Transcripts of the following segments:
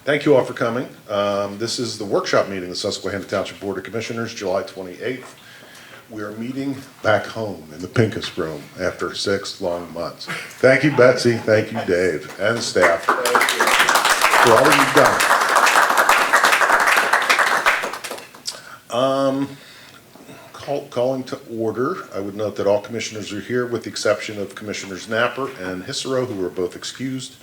Thank you all for coming. This is the workshop meeting of the Susquehanna Township Board of Commissioners, July 28th. We are meeting back home in the Pincus room after 6 long months. Thank you, Betsy. Thank you, Dave, and staff for all that you've done. Calling to order, I would note that all commissioners are here with the exception of Commissioners Napper and Hissero, who are both excused.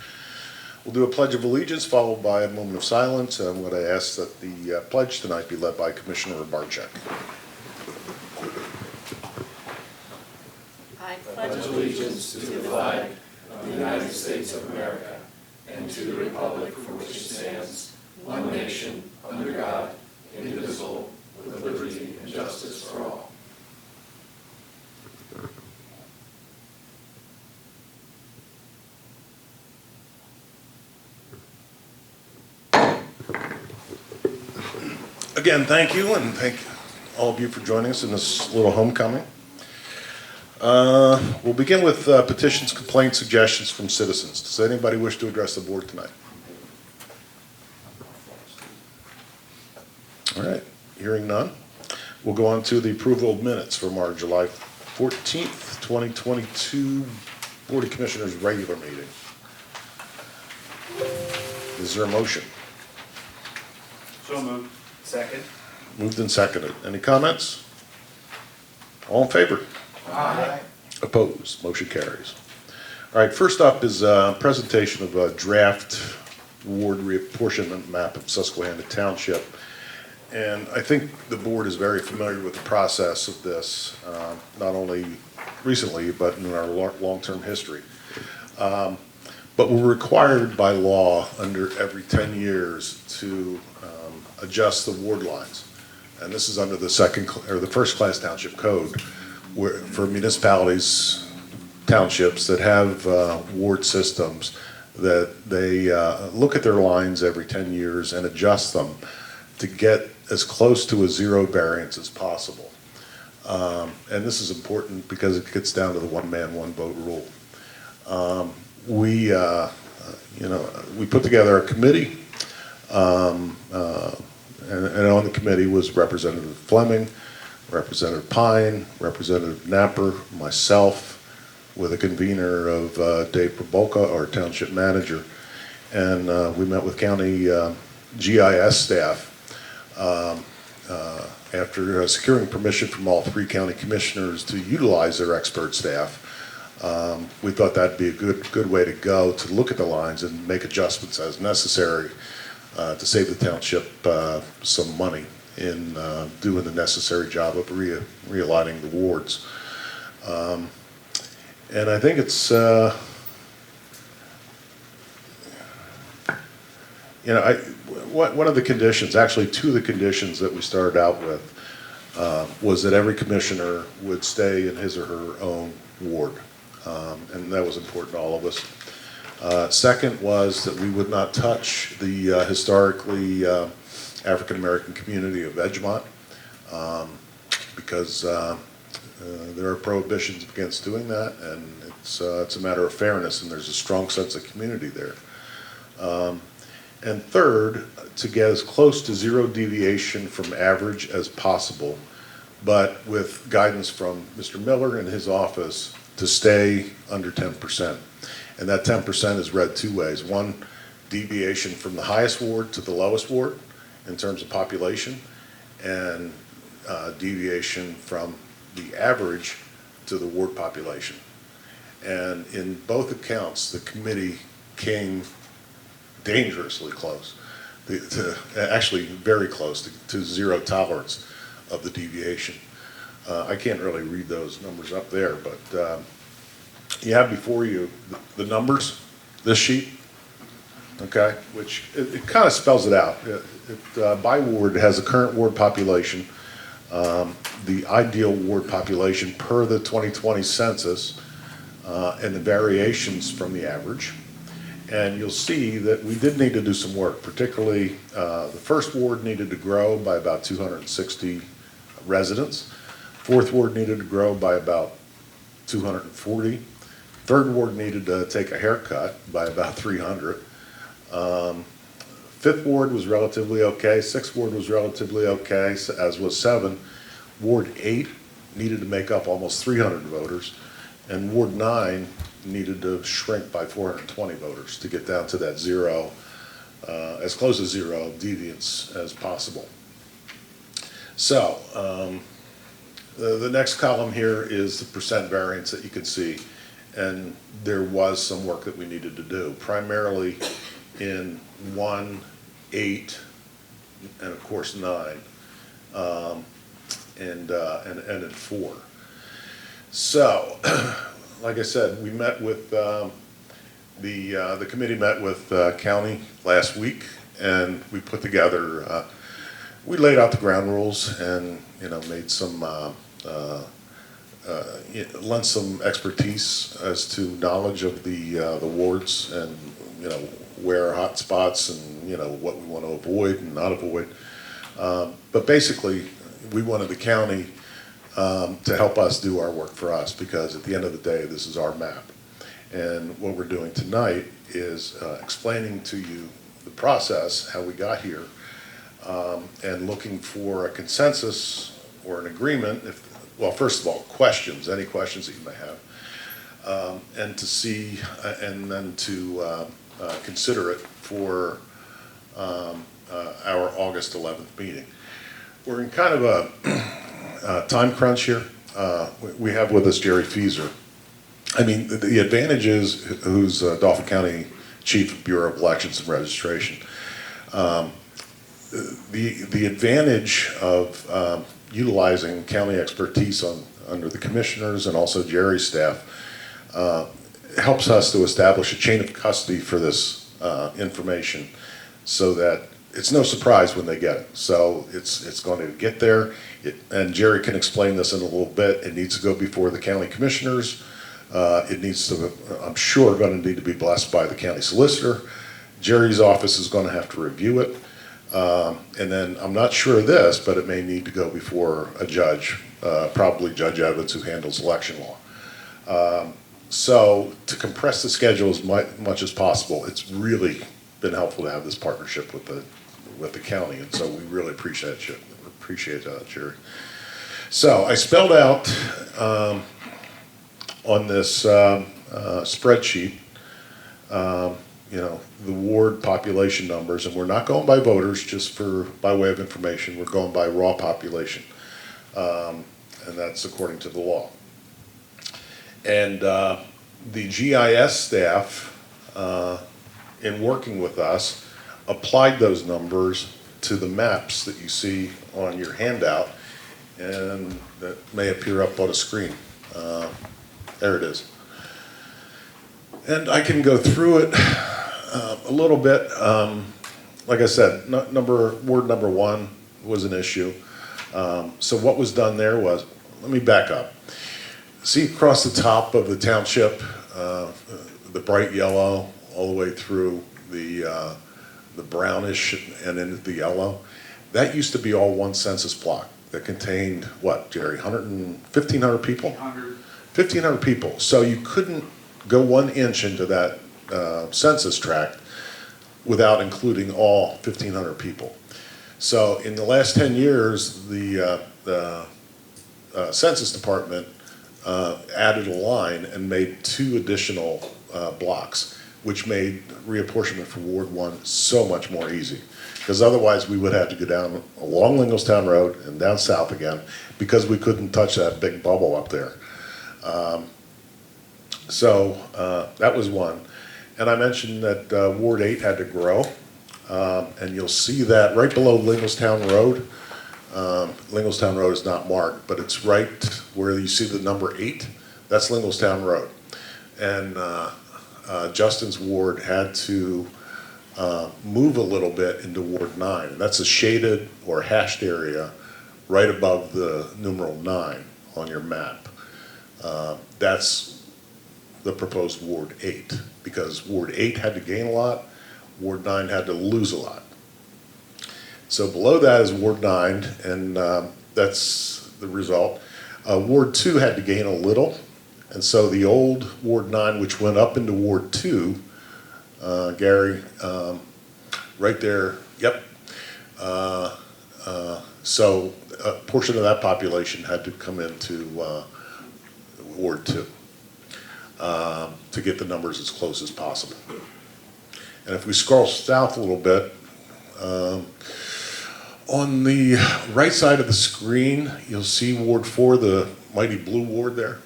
We'll do a Pledge of Allegiance followed by a moment of silence. And what I ask that the pledge tonight be led by Commissioner Barczyk. I pledge allegiance to the flag of the United States of America and to the republic for which it stands, one nation, under God, indivisible, with liberty and justice for all. Again, thank you, and thank all of you for joining us in this little homecoming. We'll begin with petitions, complaints, suggestions from citizens. Does anybody wish to address the board tonight? All right, hearing none. We'll go on to the approval of minutes from our July 14th, 2022 Board of Commissioners regular meeting. Is there a motion? So moved. Second. Moved and seconded. Any comments? All in favor? Aye. Opposed? Motion carries. All right, first up is a presentation of a draft ward reapportionment map of Susquehanna Township. And I think the board is very familiar with the process of this, not only recently, but in our long-term history. But we're required by law under every 10 years to adjust the ward lines. And this is under the first class township code where, for municipalities, townships that have ward systems, that they look at their lines every 10 years and adjust them to get as close to a zero variance as possible. And this is important because it gets down to the one man, one vote rule. We put together a committee, and on the committee was Representative Fleming, Representative Pine, Representative Napper, myself, with a convener of Dave Probolka, our township manager, and we met with county GIS staff after securing permission from all 3 county commissioners to utilize their expert staff. We thought that'd be a good way to go, to look at the lines and make adjustments as necessary to save the township some money in doing the necessary job of realigning the wards. And I think it's, one of the conditions, actually 2 of the conditions that we started out with was that every commissioner would stay in his or her own ward. And that was important to all of us. Second was that we would not touch the historically African-American community of Edgemont because there are prohibitions against doing that, and it's a matter of fairness, and there's a strong sense of community there. And third, to get as close to zero deviation from average as possible, but with guidance from Mr. Miller and his office to stay under 10%. And that 10% is read 2 ways. One, deviation from the highest ward to the lowest ward in terms of population, and deviation from the average to the ward population. And in both accounts, the committee came dangerously close, actually very close to zero tolerance of the deviation. I can't really read those numbers up there, but you have before you the numbers, this sheet, okay, which it kind of spells it out. By ward, it has the current ward population, the ideal ward population per the 2020 census, and the variations from the average. And you'll see that we did need to do some work, particularly the first ward needed to grow by about 260 residents. Fourth ward needed to grow by about 240. Third ward needed to take a haircut by about 300. Fifth Ward was relatively okay, Sixth Ward was relatively okay, as was 7. Ward 8 needed to make up almost 300 voters, and Ward 9 needed to shrink by 420 voters to get down to that zero, as close to zero deviance as possible. So, the next column here is the percent variance that you can see, and there was some work that we needed to do, primarily in 1, 8, and of course 9, and in 4. So, like I said, we met with the committee met with county last week, and we put together. We laid out the ground rules, and made some lent some expertise as to knowledge of the wards, and where are hot spots, and what we want to avoid and not avoid. But basically, we wanted the county to help us do our work for us, because at the end of the day, this is our map. And what we're doing tonight is explaining to you the process, how we got here, and looking for a consensus or an agreement. Well, first of all, questions, any questions that you may have, and to see, and then to consider it for our August 11th meeting. We're in kind of a time crunch here. We have with us Jerry Fieser. I mean, the advantage is, who's Dauphin County Chief of Bureau of Elections and Registration. The advantage of utilizing county expertise under the commissioners and also Jerry's staff helps us to establish a chain of custody for this information, so that it's no surprise when they get it. So it's going to get there, and Jerry can explain this in a little bit. It needs to go before the county commissioners. It needs to, I'm sure, going to need to be blessed by the county solicitor. Jerry's office is going to have to review it. And then, I'm not sure of this, but it may need to go before a judge, probably Judge Evans, who handles election law. So to compress the schedule as much as possible, it's really been helpful to have this partnership with the county, and so we really appreciate that, Jerry. So I spelled out on this spreadsheet, the ward population numbers, and we're not going by voters, just by way of information. We're going by raw population, and that's according to the law. And the GIS staff, in working with us, applied those numbers to the maps that you see on your handout, and that may appear up on a screen. There it is. And I can go through it a little bit. Like I said, ward number 1 was an issue. So what was done there was, let me back up. See across the top of the township, the bright yellow all the way through the brownish and into the yellow? That used to be all one census block that contained, what, Jerry, 1,500 people? 1,500 people. So you couldn't go 1 inch into that census tract without including all 1,500 people. So in the last 10 years, the Census Department added a line and made 2 additional blocks, which made reapportionment for Ward 1 so much more easy. Because otherwise we would have to go down along Lingelstown Road and down south again, because we couldn't touch that big bubble up there. So that was one. And I mentioned that Ward 8 had to grow, and you'll see that right below Lingelstown Road. Lingelstown Road is not marked, but it's right where you see the number 8. That's Lingelstown Road. And Justin's ward had to move a little bit into Ward 9. And that's a shaded or hashed area right above the numeral 9 on your map. That's the proposed Ward 8, because Ward 8 had to gain a lot, Ward 9 had to lose a lot. So below that is Ward 9, and that's the result. Ward 2 had to gain a little, and so the old Ward 9, which went up into Ward 2, Gary, right there Yep. So a portion of that population had to come into Ward 2 to get the numbers as close as possible. And if we scroll south a little bit, on the right side of the screen, you'll see Ward 4, the mighty blue ward there.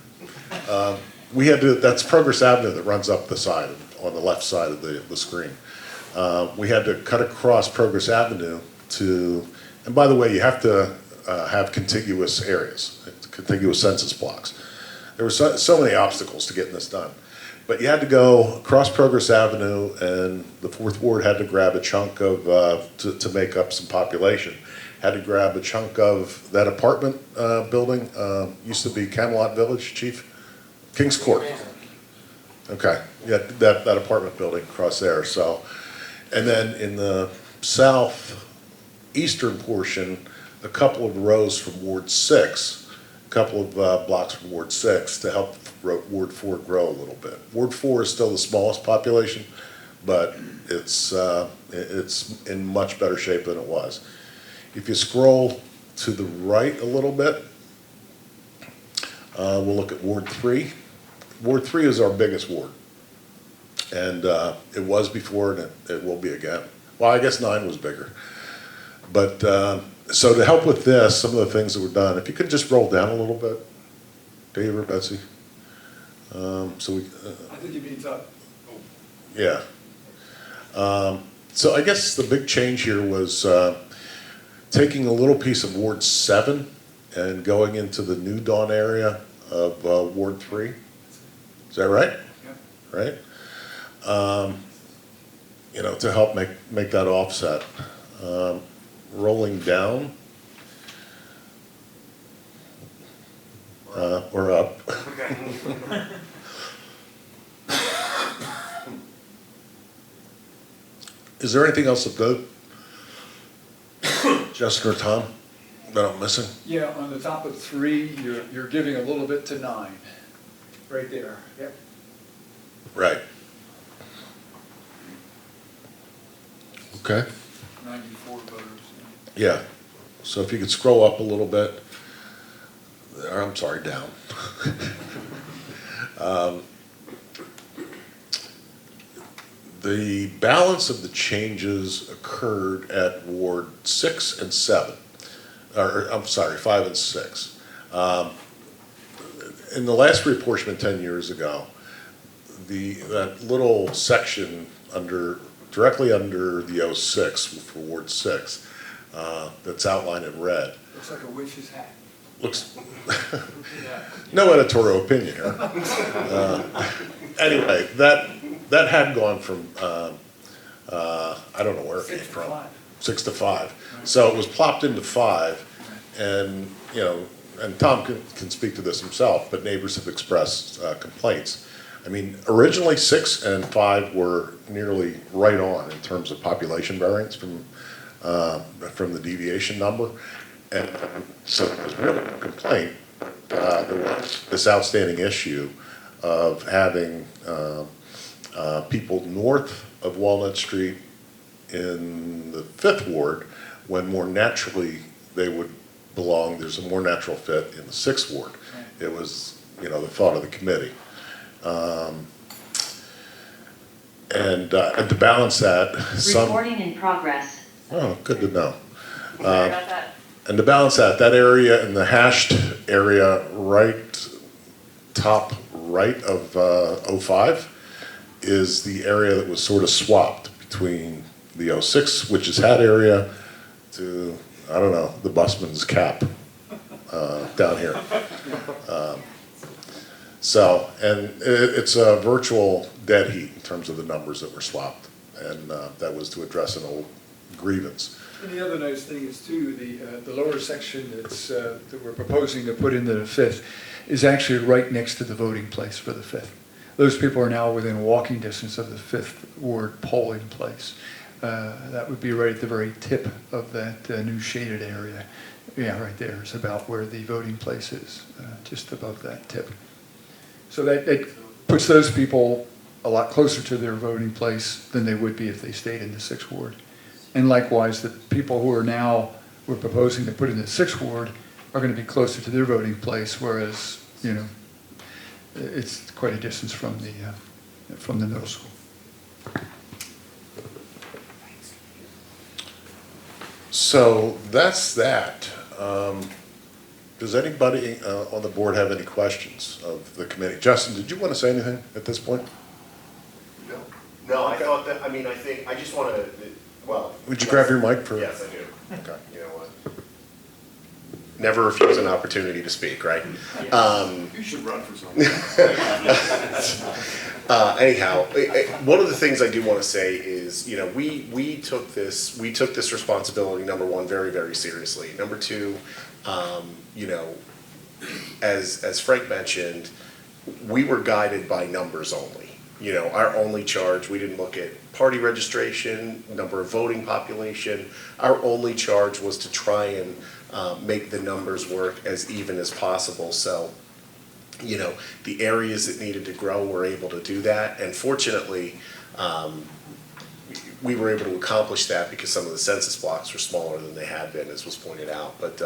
We had to, that's Progress Avenue that runs up the side, on the left side of the screen. We had to cut across Progress Avenue to, and by the way, you have to have contiguous areas, contiguous census blocks. There were so many obstacles to getting this done. But you had to go across Progress Avenue, and the 4th Ward had to grab a chunk of, to make up some population, had to grab a chunk of that apartment building, used to be Camelot Village, Chief? Kings Court. Okay, yeah, that apartment building across there, so. And then in the southeastern portion, a couple of rows from Ward 6, a couple of blocks from Ward 6 to help Ward 4 grow a little bit. Ward 4 is still the smallest population, but it's in much better shape than it was. If you scroll to the right a little bit, we'll look at Ward 3. Ward 3 is our biggest ward. And it was before, and it will be again. Well, I guess 9 was bigger. But so to help with this, some of the things that were done, if you could just roll down a little bit, Dave or Betsy. So we. I think you mean up. Yeah. So I guess the big change here was taking a little piece of Ward 7 and going into the New Dawn area of Ward 3. Is that right? Yeah. Right? You know, to help make that offset. Rolling down or up. Okay. Is there anything else of note, Justin or Tom, that I'm missing? Yeah, on the top of 3, you're giving a little bit to 9, right there. Yep. Right. Okay. 94 voters. Yeah. So if you could scroll up a little bit, or I'm sorry, down. The balance of the changes occurred at Ward 6 and 7, or I'm sorry, 5 and 6. In the last reapportionment 10 years ago, that little section directly under the 06 for Ward 6, that's outlined in red. Looks like a witch's hat. Looks, no editorial opinion here. Anyway, that had gone from, I don't know where it came from. 6 to 5. So it was plopped into 5, and, you know, and Tom can speak to this himself, but neighbors have expressed complaints. I mean, originally 6 and 5 were nearly right on in terms of population variance from the deviation number. And so there was really no complaint. There was this outstanding issue of having people north of Walnut Street in the 5th Ward when more naturally they would belong. There's a more natural fit in the 6th Ward. It was, you know, the thought of the committee. And to balance that, Recording in progress. Oh, good to know. Sorry about that. And to balance that area in the hashed area right, top right of 05 is the area that was sort of swapped between the 06 witch's hat area to, I don't know, the busman's cap down here. So, and it's a virtual dead heat in terms of the numbers that were swapped. And that was to address an old grievance. And the other nice thing is too, the lower section that we're proposing to put into the 5th is actually right next to the voting place for the 5th. Those people are now within walking distance of the 5th Ward polling place. That would be right at the very tip of that new shaded area. Yeah, right there is about where the voting place is, just above that tip. So that puts those people a lot closer to their voting place than they would be if they stayed in the 6th Ward. And likewise, the people who are now, we're proposing to put in the 6th ward are going to be closer to their voting place, whereas, you know, it's quite a distance from the middle school. So that's that. Does anybody on the board have any questions of the committee? Justin, did you want to say anything at this point? No. No, I Okay. thought that, I mean, I just want to, well. Would you grab your mic for? Yes, I do. Okay. You know what? Never refuse an opportunity to speak, right? You should run for something. Anyhow, one of the things I do want to say is, you know, we took this responsibility, number one, very, very seriously. Number two, you know, as Frank mentioned, we were guided by numbers only. You know, our only charge, we didn't look at party registration, number of voting population. Our only charge was to try and make the numbers work as even as possible. So, you know, the areas that needed to grow, we're able to do that. And fortunately, we were able to accomplish that because some of the census blocks were smaller than they had been, as was pointed out. But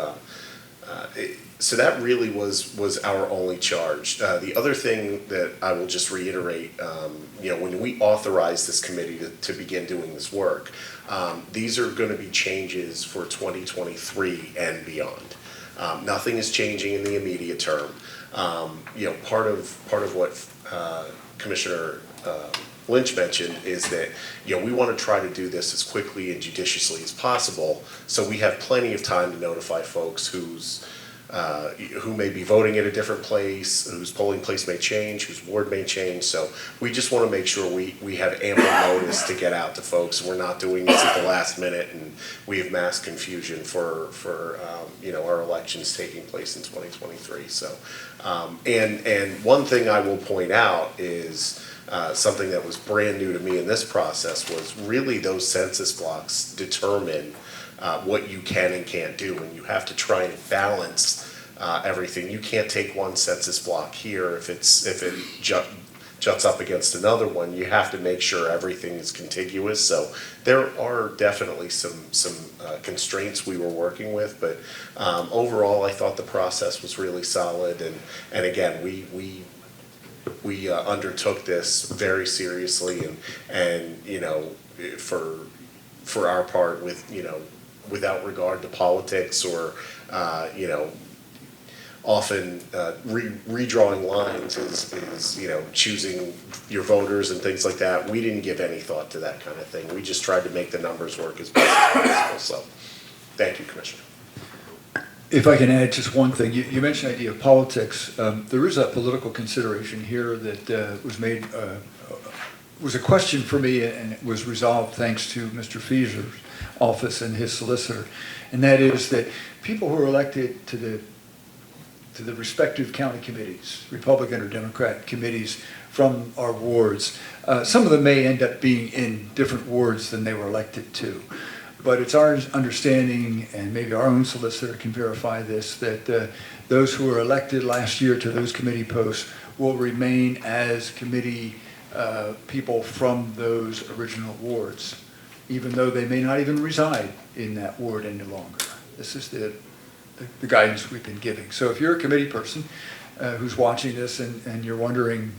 so that really was our only charge. The other thing that I will just reiterate, you know, when we authorized this committee to begin doing this work, these are going to be changes for 2023 and beyond. Nothing is changing in the immediate term. You know, part of what Commissioner Lynch mentioned is that, you know, we want to try to do this as quickly and judiciously as possible, so we have plenty of time to notify folks who may be voting at a different place, whose polling place may change, whose ward may change. So we just want to make sure we have ample notice to get out to folks. We're not doing this at the last minute, and we have mass confusion for you know, our elections taking place in 2023. So, and one thing I will point out is something that was brand new to me in this process was really those census blocks determine what you can and can't do, and you have to try and balance everything. You can't take one census block here if it juts up against another one. You have to make sure everything is contiguous. So there are definitely some constraints we were working with, but overall, I thought the process was really solid. And again, we undertook this very seriously, and you know, for our part, with, you know, without regard to politics or you know, often redrawing lines is you know, choosing your voters and things like that. We didn't give any thought to that kind of thing. We just tried to make the numbers work as best as possible. So, thank you, Commissioner. If I can add just one thing, you mentioned the idea of politics. There is a political consideration here that was made, was a question for me, and it was resolved thanks to Mr. Fieser's office and his solicitor, and that is that people who are elected to the respective county committees, Republican or Democrat committees from our wards, some of them may end up being in different wards than they were elected to. But it's our understanding, and maybe our own solicitor can verify this, that those who were elected last year to those committee posts will remain as committee people from those original wards, even though they may not even reside in that ward any longer. This is the guidance we've been giving. So if you're a committee person who's watching this and you're wondering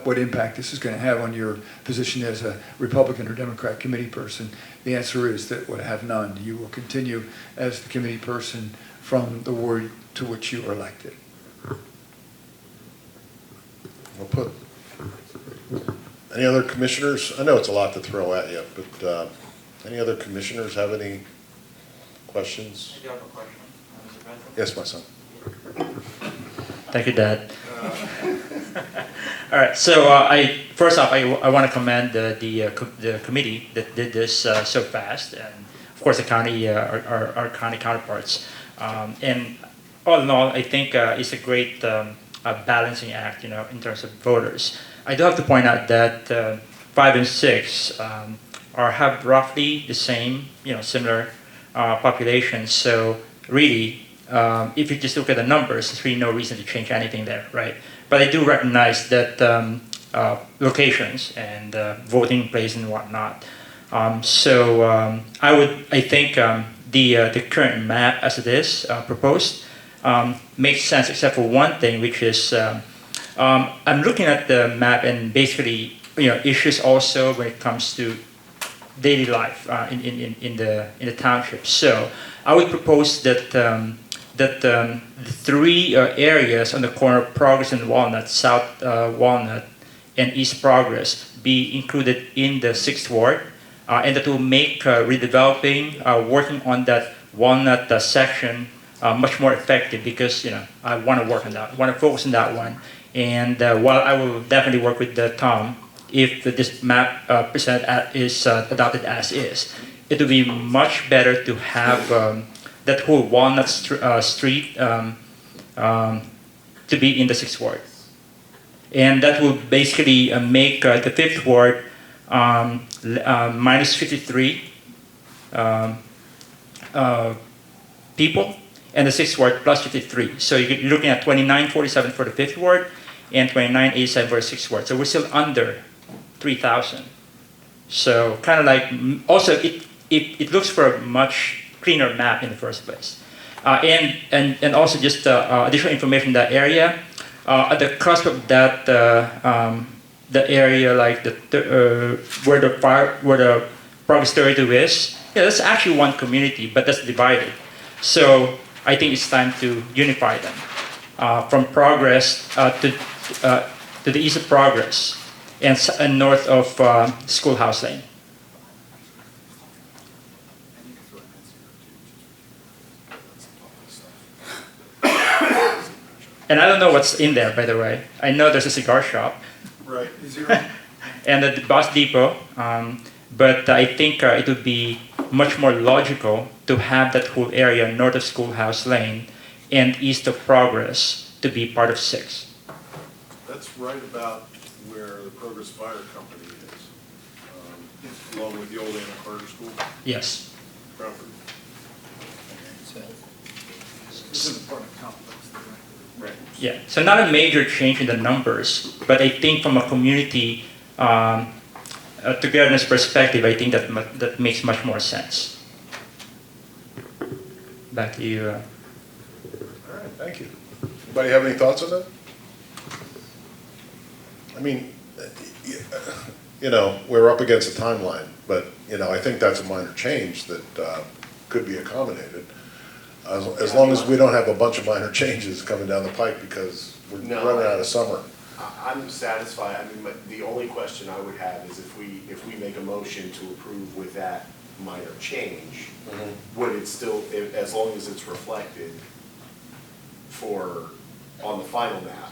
what impact this is going to have on your position as a Republican or Democrat committee person, the answer is that it will have none. You will continue as the committee person from the ward to which you are elected. Well put. Any other commissioners? I know it's a lot to throw at you, but any other commissioners have any questions? I do have a question, Mr. President. Yes, my son. Thank you, Dad. All right, so first off, I want to commend the committee that did this so fast, and of course the county, our county counterparts. And all in all, I think it's a great balancing act, you know, in terms of voters. I do have to point out that 5 and 6 have roughly the same, you know, similar populations. So really, if you just look at the numbers, there's really no reason to change anything there, right? But I do recognize that locations and voting place and whatnot I think the current map as it is proposed makes sense, except for one thing, which is I'm looking at the map and basically issues also when it comes to daily life in the township. So I would propose that the three areas on the corner of Progress and Walnut, South Walnut, and East Progress be included in the 6th Ward, and that will make redeveloping, working on that Walnut section much more effective, because I want to work on that, want to focus on that one. And while I will definitely work with Tom, if this map presented is adopted as is, it will be much better to have that whole Walnut Street to be in the 6th Ward. And that will basically make the 5th Ward minus 53 people, and the 6th Ward plus 53. So you're looking at 2947 for the 5th Ward and 2987 for the 6th Ward. So we're still under 3,000. So kind of like, also it looks for a much cleaner map in the first place. And also just additional information in that area. At the cusp of that, the area like where the Progress 32 is, that's actually one community, but that's divided. So I think it's time to unify them from Progress to the east of Progress and north of Schoolhouse Lane. And I don't know what's in there, by the way. I know there's a cigar shop. Right. And the bus depot. But I think it would be much more logical to have that whole area north of Schoolhouse Lane and east of Progress to be part of 6. That's right about where the Progress Fire Company is, along with the old Anna Carter School Yes. property. It's an apartment complex, right? Yeah. So not a major change in the numbers, but I think from a community togetherness perspective, I think that makes much more sense. Back to you. All right, thank you. Anybody have any thoughts on that? I mean, we're up against a timeline, but, I think that's a minor change that could be accommodated. As long as we don't have a bunch of minor changes coming down the pike, because we're No, running out of summer. I'm satisfied. I mean, the only question I would have is if we make a motion to approve with that minor change, would it still, as long as it's reflected on the final map,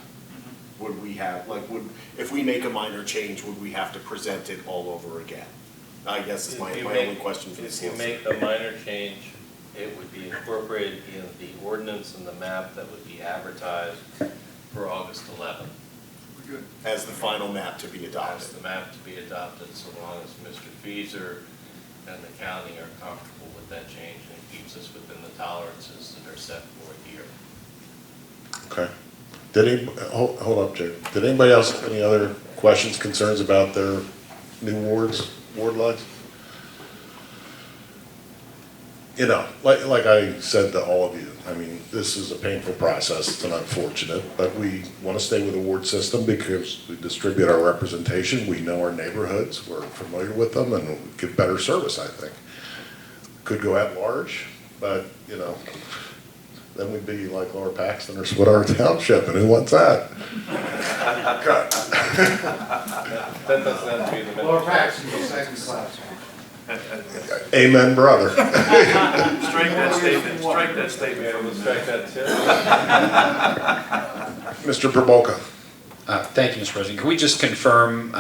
would we have, if we make a minor change, would we have to present it all over again? I guess is my only question for this. If you make a minor change, it would be incorporated in the ordinance and the map that would be advertised for August 11th. Good. As the final map to be As adopted. the map to be adopted, so long as Mr. Feeser and the county are comfortable with that change, and it keeps us within the tolerances that are set for here. Okay. Hold up, Jay. Did anybody else have any other questions, concerns about their new ward lines? Like I said to all of you, I mean, this is a painful process, it's unfortunate, but we want to stay with the ward system because we distribute our representation, we know our neighborhoods, we're familiar with them, and we give better service, I think. Could go at large, but, then we'd be like Lower Paxton or Swiftwater Township, and who wants that? That doesn't have to be the middle. Lower Paxton, second class. Amen, brother. Strike that statement, strike that statement. Yeah, we'll strike that too. Mr. Probolka. Thank you, Mr. President. Can we just confirm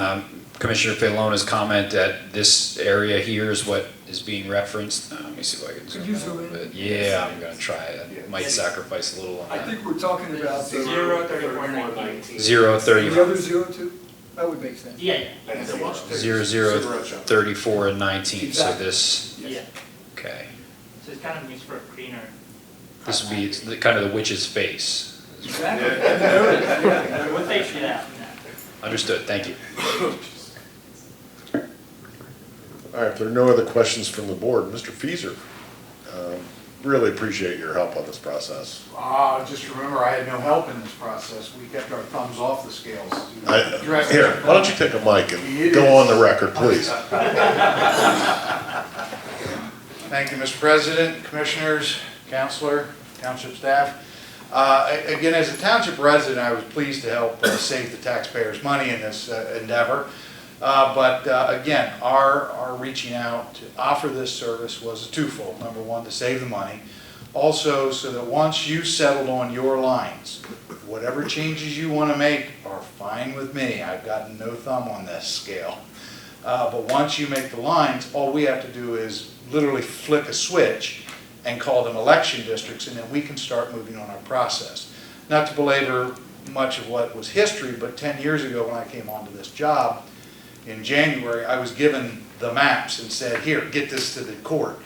Commissioner Filona's comment that this area here is what is being referenced? Let me see if I can zoom Could you in a zoom little in? bit. Yeah, I'm going to try it. I might sacrifice a little on I that. think we're talking about the 03419. 030. the other 02? That would make sense. Yeah. 0034 and 19, so Exactly. this, Yeah. okay. So it kind of means for a cleaner. This would be kind of the witch's face. Exactly. We'll take it out. Understood, thank you. All All right, if there are no other questions from the board, Mr. Feaser, really appreciate your help on this process. Just remember, I had no help in this process. We kept our thumbs off the scales. Here, why don't you take a mic and go on the record, please? Thank you, Mr. President, Commissioners, Counselor, Township staff. Again, as a Township resident, I was pleased to help save the taxpayers' money in this endeavor. But again, our reaching out to offer this service was a twofold. Number one, to save the money. Also, so that once you settled on your lines, whatever changes you want to make are fine with me. I've got no thumb on this scale. But once you make the lines, all we have to do is literally flick a switch and call them election districts, and then we can start moving on our process. Not to belabor much of what was history, but 10 years ago when I came onto this job, in January, I was given the maps and said, here, get this to the court.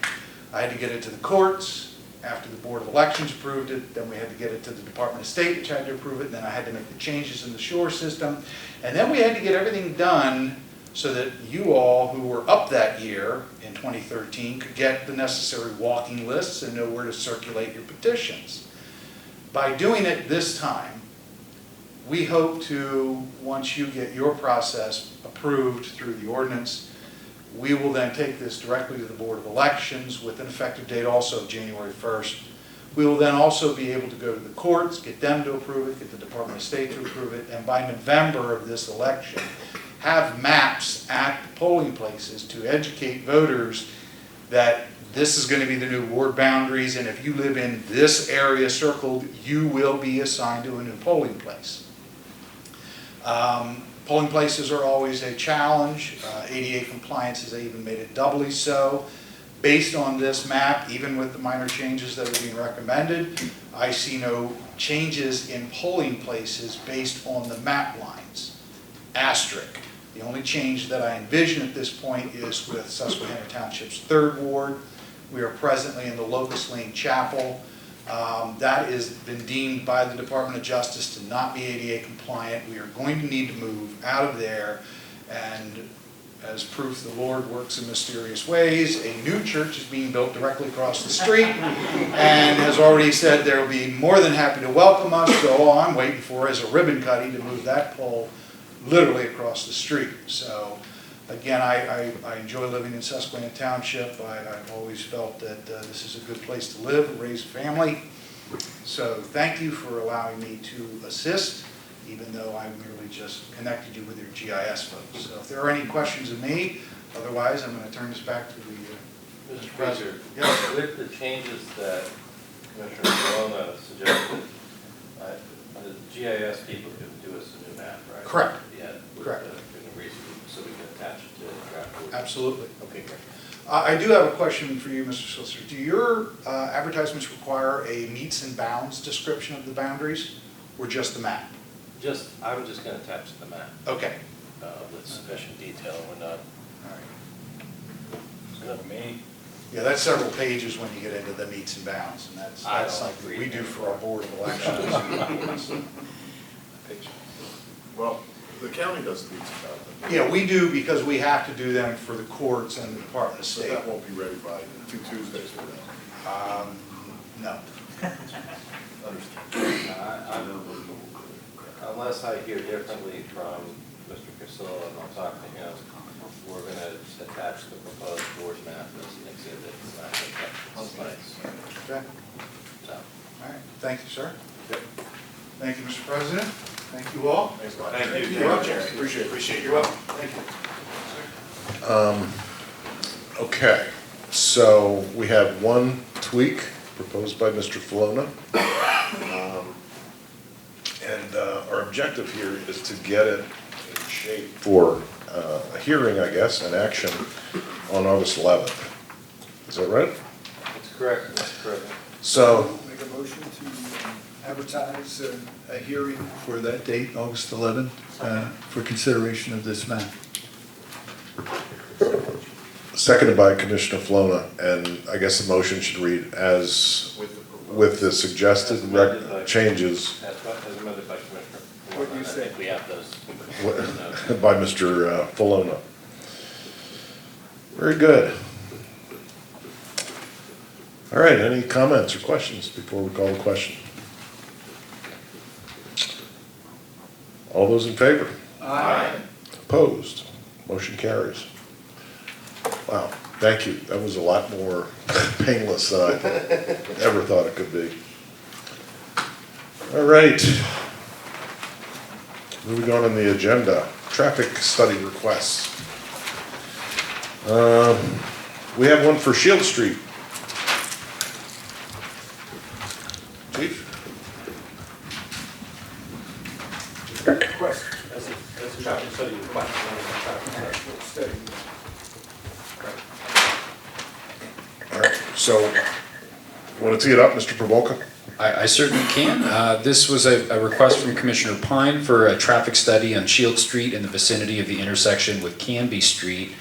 I had to get it to the courts. After the Board of Elections approved it, then we had to get it to the Department of State, which had to approve it, and then I had to make the changes in the shore system. And then we had to get everything done so that you all who were up that year in 2013 could get the necessary walking lists and know where to circulate your petitions. By doing it this time, we hope to, once you get your process approved through the ordinance, we will then take this directly to the Board of Elections with an effective date also of January 1st. We will then also be able to go to the courts, get them to approve it, get the Department of State to approve it, and by November of this election, have maps at the polling places to educate voters that this is going to be the new ward boundaries, and if you live in this area circled, you will be assigned to a new polling place. Polling places are always a challenge. ADA compliance has even made it doubly so. Based on this map, even with the minor changes that are being recommended, I see no changes in polling places based on the map lines. Asterisk. The only change that I envision at this point is with Susquehanna Township's 3rd Ward. We are presently in the Locust Lane Chapel. That has been deemed by the Department of Justice to not be ADA compliant. We are going to need to move out of there, and as proof the Lord works in mysterious ways, a new church is being built directly across the street and has already said they'll be more than happy to welcome us, so all I'm waiting for is a ribbon cutting to move that pole literally across the street. So again, I enjoy living in Susquehanna Township. I've always felt that this is a good place to live, raise a family. So thank you for allowing me to assist, even though I merely just connected you with your GIS folks. So if there are any questions of me, otherwise I'm going to turn this back to the Mr. President, Yes. with the changes that Commissioner Colonna suggested, the GIS people can do us a new map, right? Correct. Yeah. Correct. So we can attach it to the draft ordinance. Absolutely. Okay, great. I do have a question for you, Mr. Solicitor. Do your advertisements require a meets and bounds description of the boundaries, or just the map? I was just going to attach the map Okay. with sufficient detail. We're not. All right. It's good to me. Yeah, that's several pages when you get into the meets and bounds, and that's I don't something read we do them. for our Board of Elections. Picture. Well, the county does these about them. Yeah, we do because we have to do them for the courts and the Department of So State. that won't be ready by 2 Tuesdays from now. No. Understand. Unless I hear differently from Mr. Casilla and I'll talk to him, we're going to attach the proposed board map as an exhibit. And I think that's nice. Okay. So, All right. Thank you, sir. good. Thank you, Mr. President. Thank you all. Thanks a lot. Thank you. You're welcome. Appreciate You're welcome. Thank you. Okay, so we have one tweak proposed by Mr. Falona. And our objective here is to get it in shape for a hearing, I guess, and action on August 11th. Is that right? That's correct, Mr. President. So, Make a motion to advertise a hearing for that date, August 11th, for consideration of this map. seconded by Commissioner Falona, and I guess the motion should read as with the suggested changes As amended by Commissioner. What do you I say? think we have those. by Mr. Falona. Very good. All right, any comments or questions before we call the question? All those in favor? Aye. Opposed? Motion carries. Wow, thank you. That was a lot more painless than I ever thought it could be. All right. Moving on the agenda, traffic study requests. We have one for Shield Street. Chief? Request, that's a traffic study request. All right, so, want to tee it up, Mr. Provolka? I certainly can. This was a request from Commissioner Pine for a traffic study on Shield Street in the vicinity of the intersection with Canby Street.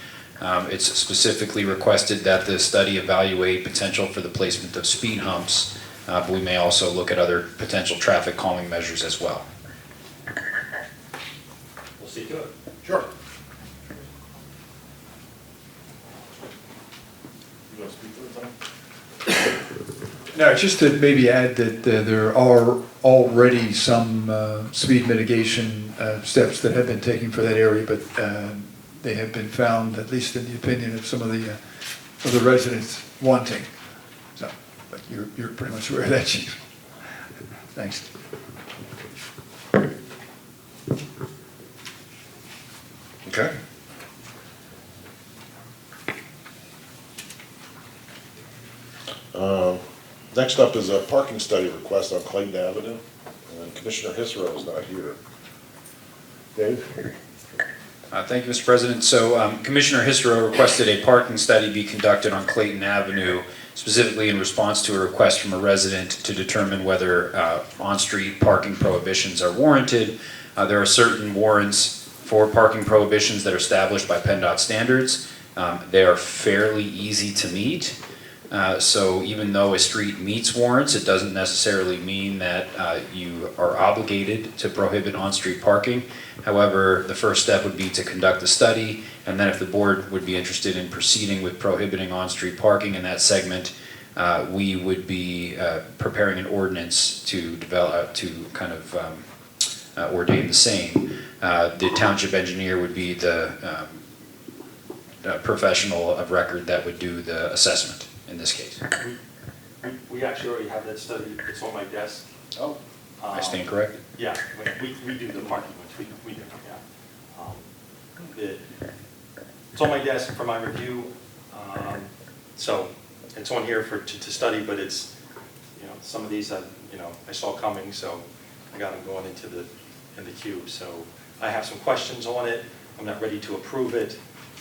It's specifically requested that the study evaluate potential for the placement of speed humps, but we may also look at other potential traffic calming measures as well. We'll see to it. Sure. You want to speak to it, Tom? No, just to maybe add that there are already some speed mitigation steps that have been taken for that area, but they have been found, at least in the opinion of some of the residents, wanting. So, but you're pretty much aware of that, Chief. Thanks. Okay. Next up is a parking study request on Clayton Avenue, and Commissioner Hisro is not here. Dave? Thank you, Mr. President. So Commissioner Hisro requested a parking study be conducted on Clayton Avenue, specifically in response to a request from a resident to determine whether on-street parking prohibitions are warranted. There are certain warrants for parking prohibitions that are established by PennDOT standards. They are fairly easy to meet. So even though a street meets warrants, it doesn't necessarily mean that you are obligated to prohibit on-street parking. However, the first step would be to conduct the study, and then if the board would be interested in proceeding with prohibiting on-street parking in that segment, we would be preparing an ordinance to develop, to kind of ordain the same. The township engineer would be the professional of record that would do the assessment in this case. We actually already have that study, it's on my desk. Oh. I stand corrected? Yeah, we do the parking ones, we do, yeah. It's on my desk for my review, so it's on here to study, but it's, some of these I saw coming, so I got them going in the queue. So I have some questions on it. I'm not ready to approve it,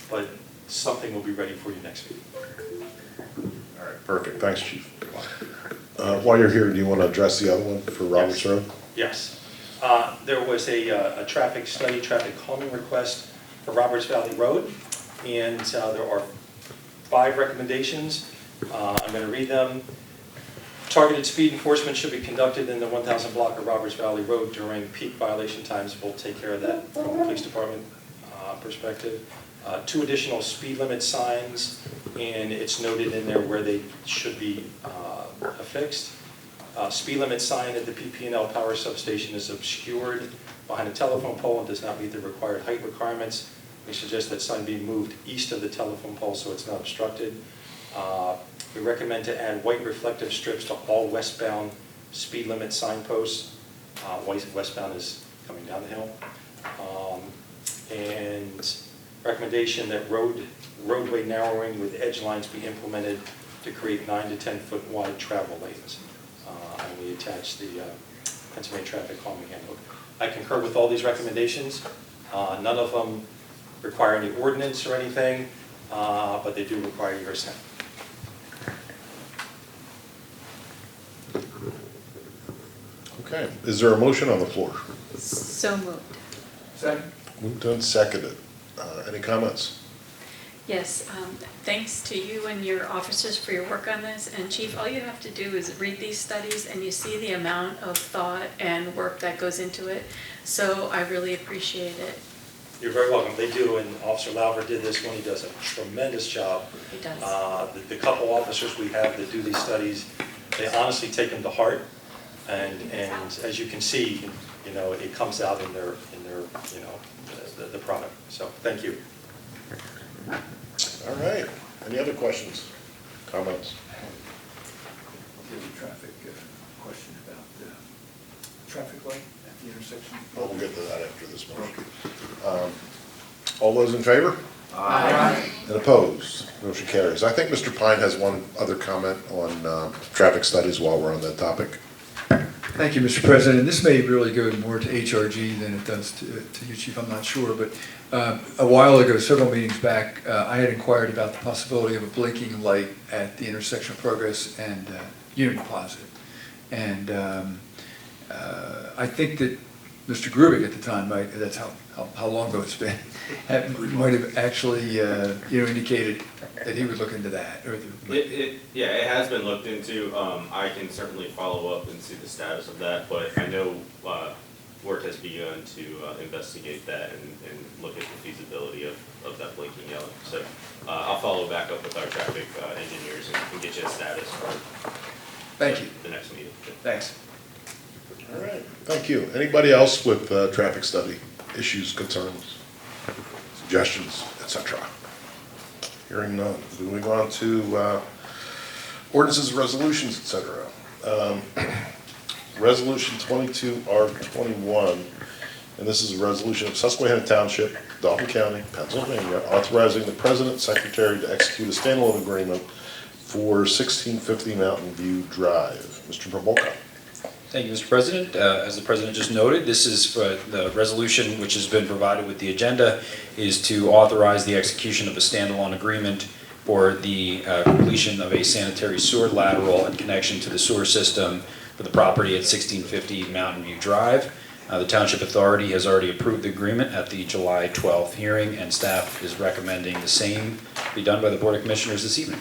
but something will be ready for you next week. All right, perfect. Thanks, Chief. While you're here, do you want to address the other one for Roberts Road? Yes. There was a traffic study, traffic calming request for Roberts Valley Road, and there are 5 recommendations. I'm going to read them. Targeted speed enforcement should be conducted in the 1,000 block of Roberts Valley Road during peak violation times. We'll take care of that from the police department perspective. 2 additional speed limit signs, and it's noted in there where they should be affixed. Speed limit sign at the PP&L power substation is obscured behind a telephone pole and does not meet the required height requirements. We suggest that sign be moved east of the telephone pole so it's not obstructed. We recommend to add white reflective strips to all westbound speed limit signposts. Westbound is coming down the hill. And recommendation that roadway narrowing with edge lines be implemented to create 9 to 10 foot wide travel lanes. And we attach the Pennsylvania Traffic Calming Handbook. I concur with all these recommendations. None of them require any ordinance or anything, but they do require your assent. Okay, is there a motion on the floor? So moved. Second. Moved and seconded. Any comments? Yes, thanks to you and your officers for your work on this. And Chief, all you have to do is read these studies and you see the amount of thought and work that goes into it. So I really appreciate it. You're very welcome. They do, and Officer Lauber did this one. He does a tremendous job. He does. The couple officers we have that do these studies, they honestly take them to heart, and as you can see, you know, it comes out in their you know, the product. So thank you. All right. Any other questions, comments? There's a traffic question about the traffic light at the intersection. Well, we'll get to that after this motion. All those in favor? Aye. And opposed? Motion carries. I think Mr. Pine has one other comment on traffic studies while we're on that topic. Thank you, Mr. President. This may really go more to HRG than it does to you, Chief, I'm not sure, but a while ago, several meetings back, I had inquired about the possibility of a blinking light at the intersection of Progress and Union Plaza. And I think that Mr. Grubig at the time, that's how long ago it's been, might have actually indicated that he would look into that. Or yeah, it has been looked into. I can certainly follow up and see the status of that, but I know work has begun to investigate that and look at the feasibility of that blinking yellow. So I'll follow back up with our traffic engineers and get you a status for Thank you. the next meeting. Thanks. All right. Thank you. Anybody else with traffic study issues, concerns, suggestions, etc.? Hearing none. Moving on to ordinances, resolutions, etc. Resolution 22R21, and this is a resolution of Susquehanna Township, Dalton County, Pennsylvania, authorizing the president and secretary to execute a standalone agreement for 1650 Mountain View Drive. Mr. Probolka. Thank you, Mr. President. As the President just noted, this is for the resolution which has been provided with the agenda is to authorize the execution of a standalone agreement for the completion of a sanitary sewer lateral in connection to the sewer system for the property at 1650 Mountain View Drive. The Township Authority has already approved the agreement at the July 12th hearing, and staff is recommending the same be done by the Board of Commissioners this evening.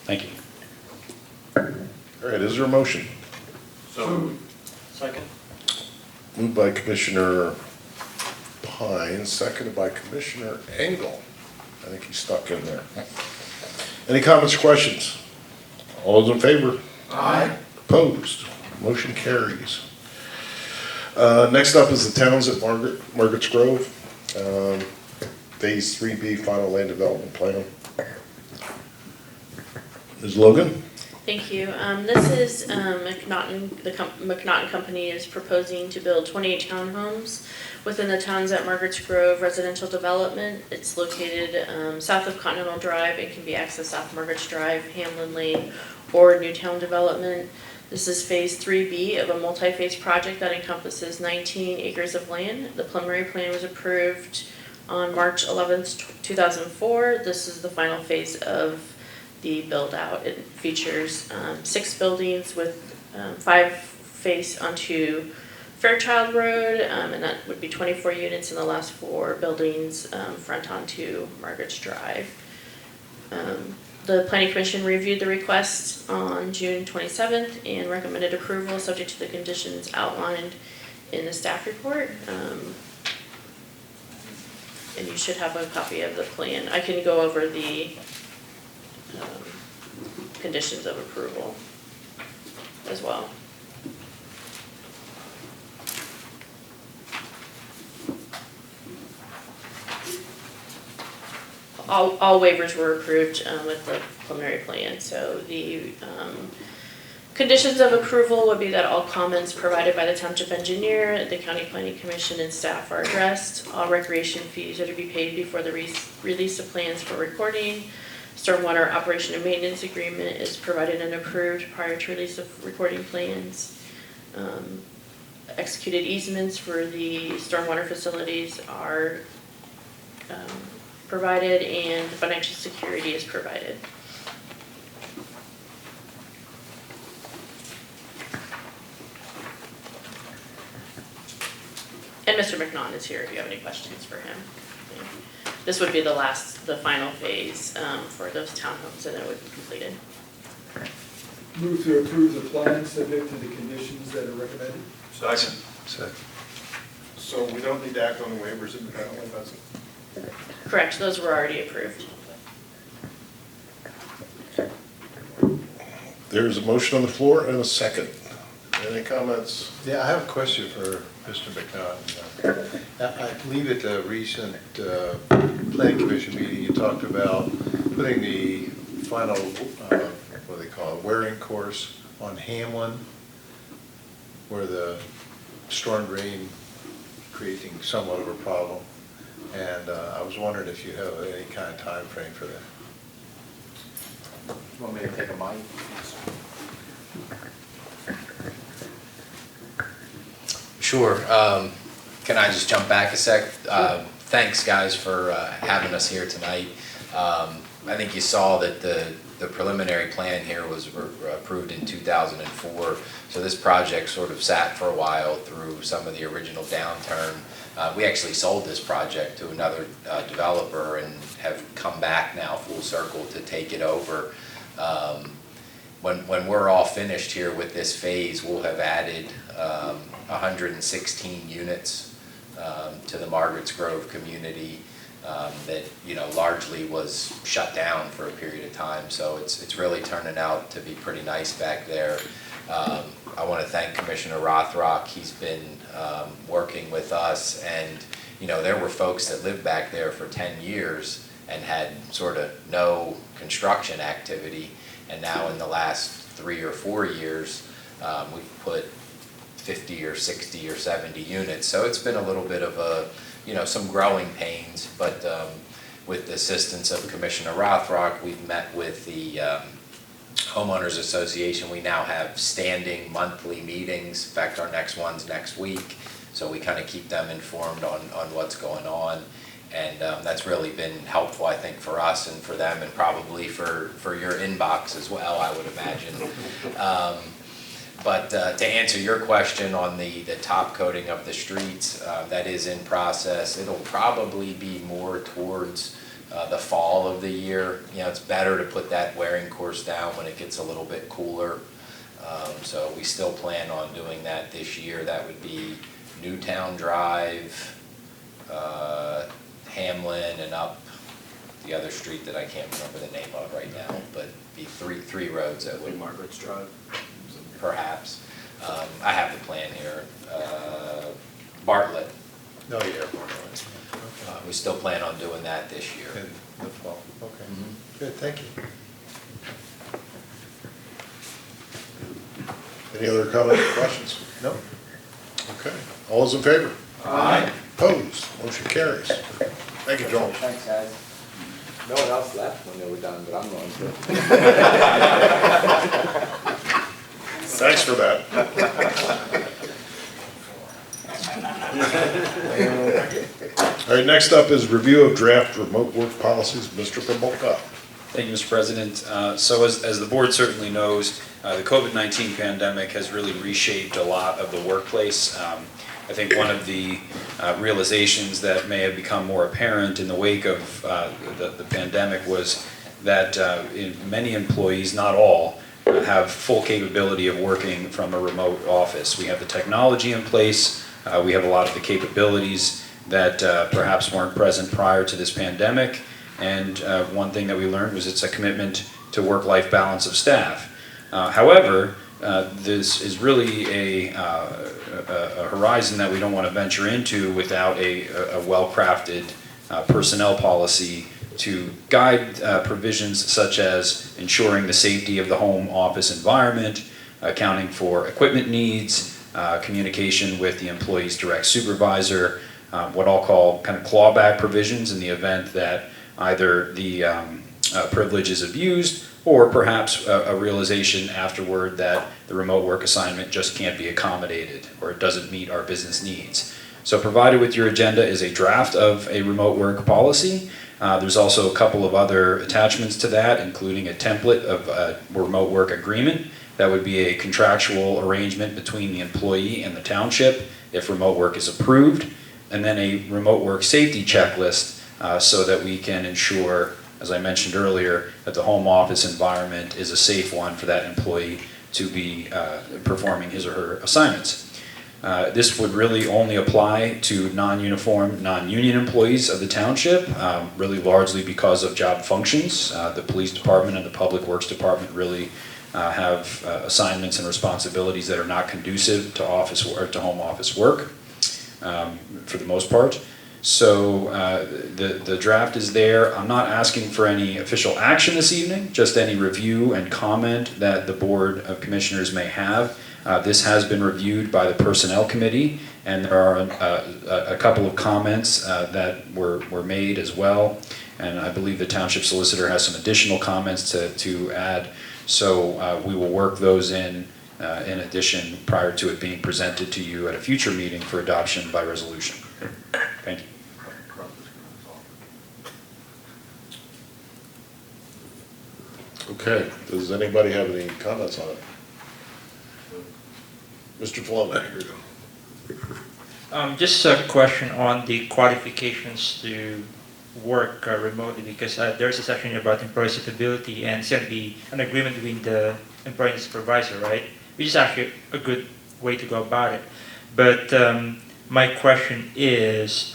Thank you. All right, is there a motion? So, Second. Moved by Commissioner Pine, seconded by Commissioner Engel. I think he's stuck in there. Any comments or questions? All those in favor? Aye. Opposed? Motion carries. Next up is the towns at Margaret's Grove. Phase 3B Final Land Development Plan. Ms. Logan? Thank you. This is McNaughton, the McNaughton Company is proposing to build 28 townhomes within the Towns at Margaret's Grove residential development. It's located south of Continental Drive and can be accessed off Margaret's Drive, Hamlin Lane, or Newtown Development. This is phase 3B of a multi-phase project that encompasses 19 acres of land. The preliminary plan was approved on March 11th, 2004. This is the final phase of the build out. It features 6 buildings with 5 face onto Fairchild Road, and that would be 24 units, and the last 4 buildings front onto Margaret's Drive. The Planning Commission reviewed the request on June 27th and recommended approval subject to the conditions outlined in the staff report. And you should have a copy of the plan. I can go over the conditions of approval as well. All waivers were approved with the preliminary plan. So the conditions of approval would be that all comments provided by the township engineer, the county planning commission, and staff are addressed. All recreation fees are to be paid before the release of plans for recording. Stormwater operation and maintenance agreement is provided and approved prior to release of recording plans. Executed easements for the stormwater facilities are provided, and financial security is provided. And Mr. McNaughton is here if you have any questions for him. This would be the final phase for those townhomes, and it would be completed. Move to approve the plan subject to the conditions that are recommended. second. Second. So we don't need to act on the waivers independently, that's it? Correct, those were already approved. There's a motion on the floor and a second. Any comments? Yeah, I have a question for Mr. McNaughton. I believe at the recent Planning Commission meeting, you talked about putting the final, what do they call it, wearing course on Hamlin, where the storm drain creating somewhat of a problem. And I was wondering if you have any kind of time frame for that. Want me to take a mic? Sure. Can I just jump back a sec? Thanks, guys, for having us here tonight. I think you saw that the preliminary plan here was approved in 2004. So this project sort of sat for a while through some of the original downturn. We actually sold this project to another developer and have come back now full circle to take it over. When we're all finished here with this phase, we'll have added 116 units to the Margaret's Grove community that largely was shut down for a period of time. So it's really turning out to be pretty nice back there. I want to thank Commissioner Rothrock. He's been working with us, and there were folks that lived back there for 10 years and had sort of no construction activity, and now in the last 3 or 4 years we've put 50 or 60 or 70 units. So it's been a little bit of a some growing pains, but with the assistance of Commissioner Rothrock, we've met with the Homeowners Association. We now have standing monthly meetings. In fact, our next one's next week, so we kind of keep them informed on what's going on, and that's really been helpful, I think, for us and for them, and probably for your inbox as well, I would imagine. But to answer your question on the top coating of the streets, that is in process. It'll probably be more towards the fall of the year. It's better to put that wearing course down when it gets a little bit cooler. So we still plan on doing that this year. That would be Newtown Drive, Hamlin, and up the other street that I can't remember the name of right now, but be three roads that would. Margaret's Drive. Perhaps. I have the plan here. Bartlett. No, yeah, Bartlett. Okay. We still plan on doing that this year. In the fall, okay. Good, thank you. Any other comments or questions? No. Okay. All those in favor? Aye. Opposed? Motion carries. Thank you, Joel. Thanks, guys. No one else left when they were done, but I'm going to. Thanks for that. All right, next up is review of draft remote work policies. Mr. Pamoka. Thank you, Mr. President. So as the board certainly knows, the COVID-19 pandemic has really reshaped a lot of the workplace. I think one of the realizations that may have become more apparent in the wake of the pandemic was that many employees, not all, have full capability of working from a remote office. We have the technology in place, we have a lot of the capabilities that perhaps weren't present prior to this pandemic, and one thing that we learned was it's a commitment to work-life balance of staff. However, this is really a horizon that we don't want to venture into without a well-crafted personnel policy to guide provisions such as ensuring the safety of the home office environment, accounting for equipment needs, communication with the employee's direct supervisor, what I'll call kind of clawback provisions in the event that either the privilege is abused or perhaps a realization afterward that the remote work assignment just can't be accommodated or it doesn't meet our business needs. So provided with your agenda is a draft of a remote work policy. There's also a couple of other attachments to that, including a template of a remote work agreement. That would be a contractual arrangement between the employee and the township if remote work is approved, and then a remote work safety checklist so that we can ensure, as I mentioned earlier, that the home office environment is a safe one for that employee to be performing his or her assignments. This would really only apply to non-uniform, non-union employees of the township, really largely because of job functions. The police department and the public works department really have assignments and responsibilities that are not conducive to office or to home office work for the most part. So the draft is there. I'm not asking for any official action this evening, just any review and comment that the Board of Commissioners may have. This has been reviewed by the Personnel Committee, and there are a couple of comments that were made as well. And I believe the Township Solicitor has some additional comments to add. So we will work those in addition prior to it being presented to you at a future meeting for adoption by resolution. Thank you. Okay, does anybody have any comments on it? Mr. Flomack. Just a question on the qualifications to work remotely, because there's a section about employee suitability, and it's going to be an agreement between the employee and the supervisor, right? Which is actually a good way to go about it. But my question is,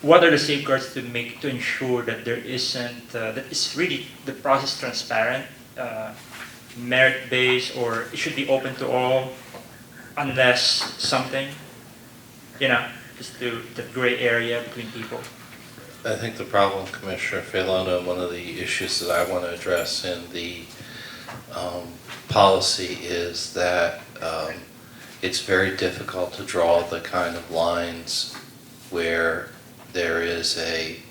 what are the safeguards to ensure that there isn't, that it's really the process transparent, merit-based, or it should be open to all, unless something, just the gray area between people? I think the problem, Commissioner Filona, and one of the issues that I want to address in the policy is that it's very difficult to draw the kind of lines where there is a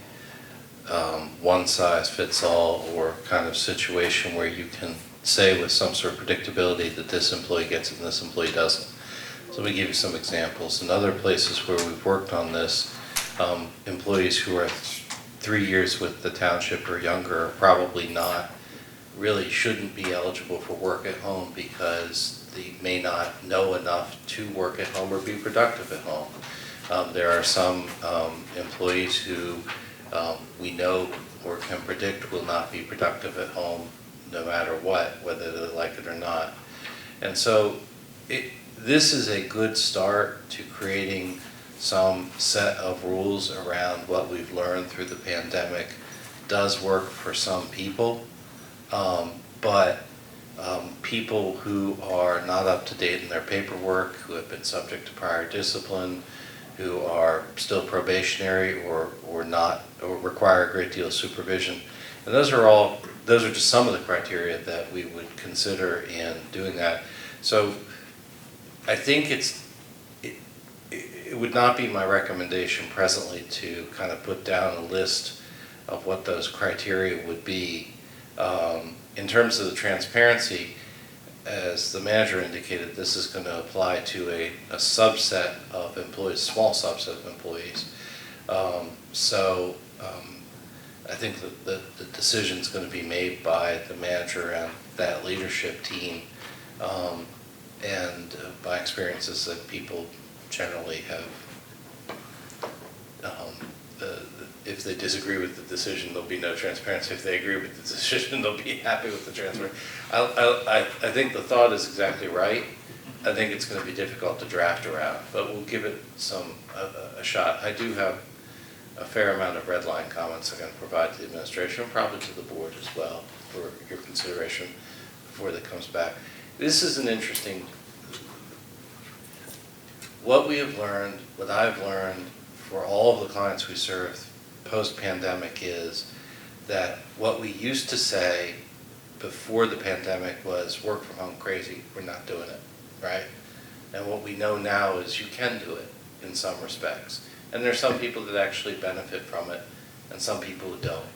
one-size-fits-all or kind of situation where you can say with some sort of predictability that this employee gets it and this employee doesn't. So let me give you some examples. In other places where we've worked on this, employees who are 3 years with the township or younger are probably not, really shouldn't be eligible for work at home because they may not know enough to work at home or be productive at home. There are some employees who we know or can predict will not be productive at home no matter what, whether they like it or not. And so this is a good start to creating some set of rules around what we've learned through the pandemic. Does work for some people, but people who are not up to date in their paperwork, who have been subject to prior discipline, who are still probationary or not, or require a great deal of supervision. And those are just some of the criteria that we would consider in doing that. So I think it would not be my recommendation presently to kind of put down a list of what those criteria would be. In terms of the transparency, as the manager indicated, this is going to apply to a subset of employees, small subset of employees. I think that the decision is going to be made by the manager and that leadership team, and by experiences that people generally have. If they disagree with the decision, there'll be no transparency. If they agree with the decision, they'll be happy with the transparency. I think the thought is exactly right. I think it's going to be difficult to draft around, but we'll give it a shot. I do have a fair amount of red line comments I'm going to provide to the administration, and probably to the board as well, for your consideration before that comes back. This is an interesting, what we have learned, what I've learned for all of the clients we serve post-pandemic is that what we used to say before the pandemic was work from home crazy, we're not doing it, right? And what we know now is you can do it in some respects. And there's some people that actually benefit from it and some people who don't.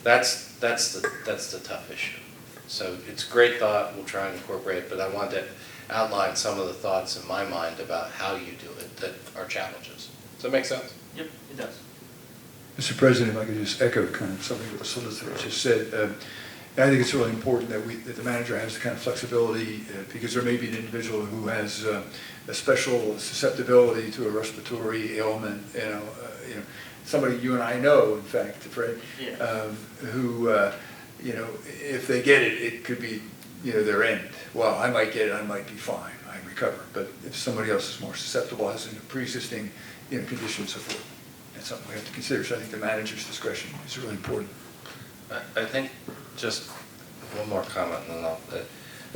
That's the tough issue. So it's a great thought, we'll try and incorporate it, but I wanted to outline some of the thoughts in my mind about how you do it that are challenges. Does that make sense? Yep, it does. Mr. President, if I could just echo kind of something that the solicitor just said. I think it's really important that the manager has the kind of flexibility because there may be an individual who has a special susceptibility to a respiratory ailment. Somebody you and I know, in fact, Fred, who if they get it, it could be their end. Well, I might get it, I might be fine. and recover. But if somebody else is more susceptible, has a pre-existing, condition and so forth, that's something we have to consider. So I think the manager's discretion is really important. I think just one more comment, and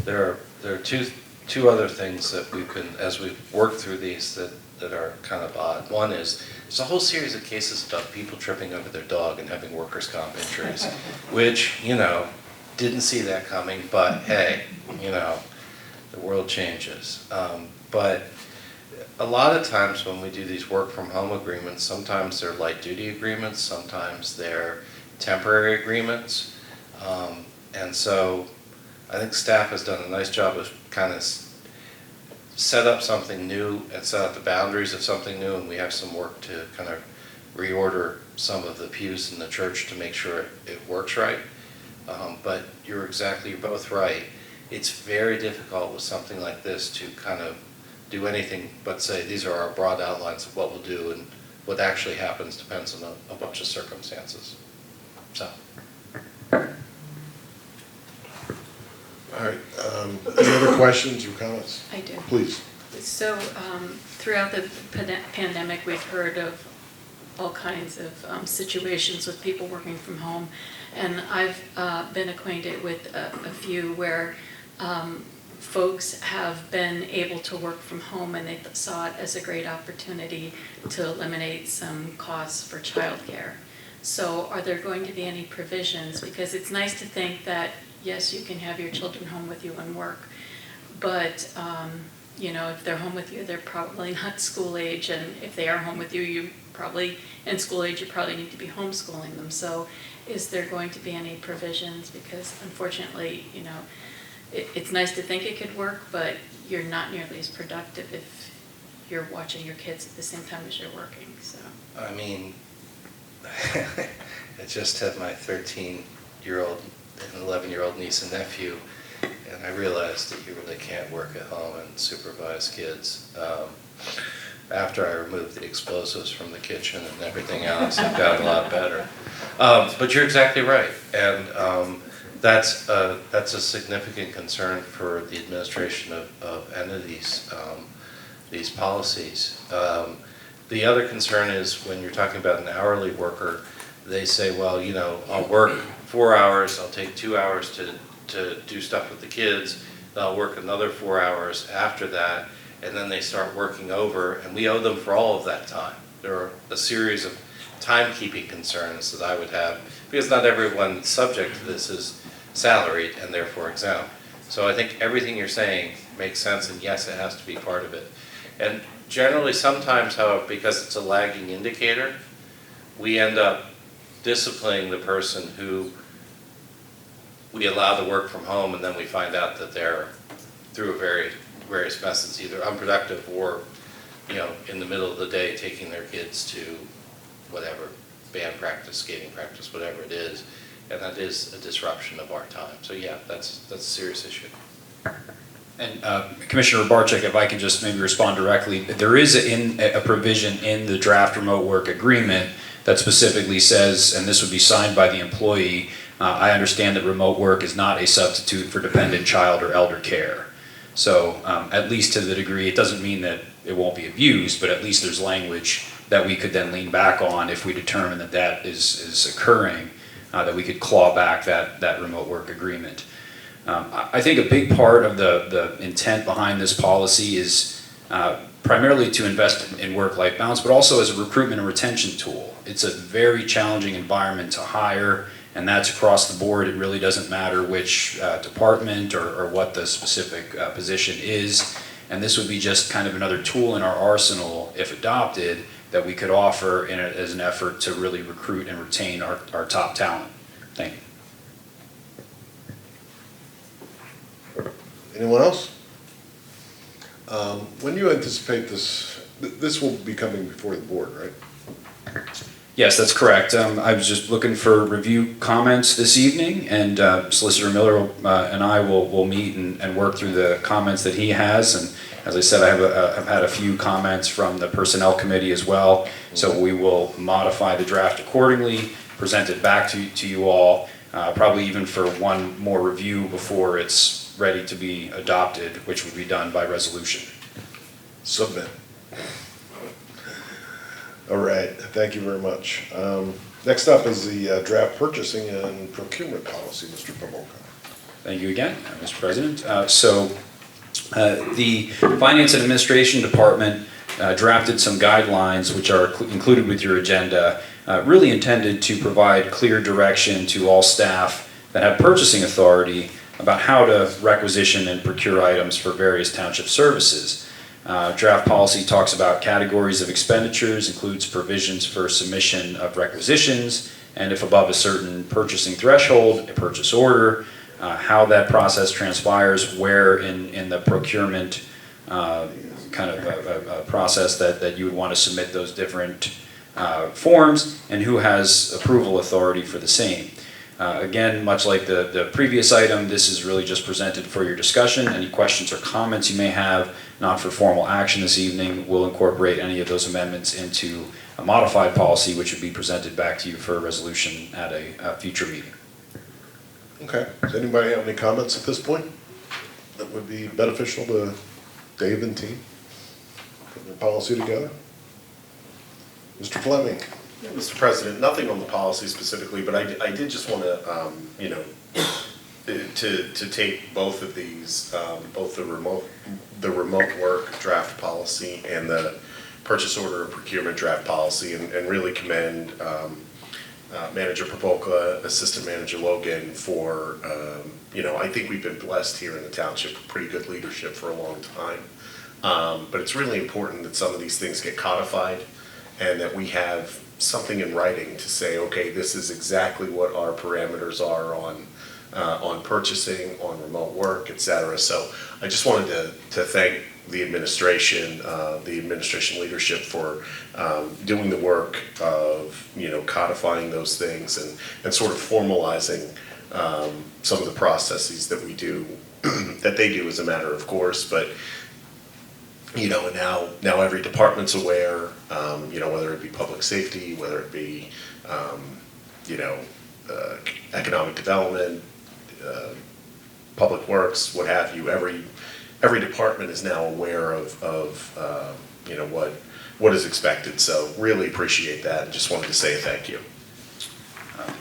there are two other things that we can, as we work through these, that are kind of odd. One is, there's a whole series of cases about people tripping over their dog and having workers' comp injuries, which, didn't see that coming, but hey, the world changes. But a lot of times when we do these work from home agreements, sometimes they're light duty agreements, sometimes they're temporary agreements. And so I think staff has done a nice job of kind of set up something new and set up the boundaries of something new, and we have some work to kind of reorder some of the pews in the church to make sure it works right. But you're both right. It's very difficult with something like this to kind of do anything but say these are our broad outlines of what we'll do, and what actually happens depends on a bunch of circumstances. So. All right, any other questions or comments? I do. Please. So throughout the pandemic, we've heard of all kinds of situations with people working from home. And I've been acquainted with a few where folks have been able to work from home, and they saw it as a great opportunity to eliminate some costs for childcare. So are there going to be any provisions? Because it's nice to think that, yes, you can have your children home with you and work, but if they're home with you, they're probably not school age, and if they are home with you, you probably, in school age, you probably need to be homeschooling them. So is there going to be any provisions? Because unfortunately, it's nice to think it could work, but you're not nearly as productive if you're watching your kids at the same time as you're working. So I mean, I just had my 13-year-old and 11-year-old niece and nephew, and I realized that you really can't work at home and supervise kids. After I removed the explosives from the kitchen and everything else, it got a lot better. But you're exactly right, and that's a significant concern for the administration of entities, these policies. The other concern is when you're talking about an hourly worker, they say, well, I'll work 4 hours, I'll take 2 hours to do stuff with the kids, then I'll work another 4 hours after that, and then they start working over, and we owe them for all of that time. There are a series of timekeeping concerns that I would have, because not everyone subject to this is salaried and therefore exempt. So I think everything you're saying makes sense, and yes, it has to be part of it. And generally, sometimes, however, because it's a lagging indicator, we end up disciplining the person who we allow to work from home, and then we find out that they're, through various methods, either unproductive or, in the middle of the day taking their kids to whatever, band practice, skating practice, whatever it is, and that is a disruption of our time. So yeah, that's a serious issue. And Commissioner Barczyk, if I can just maybe respond directly, there is a provision in the draft remote work agreement that specifically says, and this would be signed by the employee, I understand that remote work is not a substitute for dependent child or elder care. So at least to the degree, it doesn't mean that it won't be abused, but at least there's language that we could then lean back on if we determine that that is occurring, that we could claw back that remote work agreement. I think a big part of the intent behind this policy is primarily to invest in work-life balance, but also as a recruitment and retention tool. It's a very challenging environment to hire, and that's across the board. It really doesn't matter which department or what the specific position is. And this would be just kind of another tool in our arsenal, if adopted, that we could offer as an effort to really recruit and retain our top talent. Thank you. Anyone else? When you anticipate this will be coming before the board, right? Yes, that's correct. I was just looking for review comments this evening, and Solicitor Miller and I will meet and work through the comments that he has. And as I said, I've had a few comments from the Personnel Committee as well, so we will modify the draft accordingly, present it back to you all, probably even for one more review before it's ready to be adopted, which would be done by resolution. Submit. All right, thank you very much. Next up is the draft purchasing and procurement policy, Mr. Pamolka. Thank you again, Mr. President. The Finance and Administration Department drafted some guidelines which are included with your agenda, really intended to provide clear direction to all staff that have purchasing authority about how to requisition and procure items for various township services. Draft policy talks about categories of expenditures, includes provisions for submission of requisitions, and if above a certain purchasing threshold, a purchase order, how that process transpires, where in the procurement kind of a process that you would want to submit those different forms, and who has approval authority for the same. Again, much like the previous item, this is really just presented for your discussion. Any questions or comments you may have, not for formal action this evening, we'll incorporate any of those amendments into a modified policy, which would be presented back to you for a resolution at a future meeting. Okay, does anybody have any comments at this point that would be beneficial to Dave and team? Putting the policy together? Mr. Fleming? Yeah, Mr. President, nothing on the policy specifically, but I did just want to, you know, to take both of these, both the remote work draft policy and the purchase order and procurement draft policy, and really commend Manager Popolka, Assistant Manager Logan for, you know, I think we've been blessed here in the township with pretty good leadership for a long time. But it's really important that some of these things get codified and that we have something in writing to say, okay, this is exactly what our parameters are on purchasing, on remote work, et cetera. So I just wanted to thank the administration leadership for doing the work of, you know, codifying those things and sort of formalizing some of the processes that we do, that they do as a matter of course, but you know, now every department's aware, you know, whether it be public safety, whether it be, you know, economic development, public works, what have you. Every department is now aware of you know, what is expected. So really appreciate that, and just wanted to say thank you.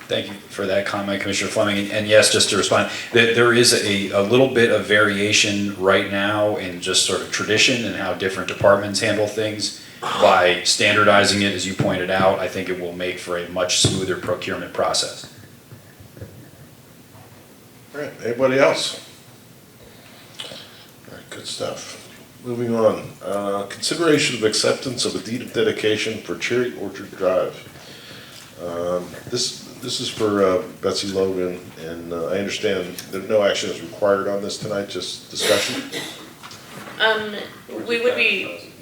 Thank you for that comment, Commissioner Fleming. And yes, just to respond, there is a little bit of variation right now in just sort of tradition and how different departments handle things. By standardizing it, as you pointed out, I think it will make for a much smoother procurement process. All right, anybody else? All right, good stuff. Moving on, consideration of acceptance of a deed of dedication for Cherry Orchard Drive. This is for Betsy Logan, and I understand that no action is required on this tonight, just discussion. We would be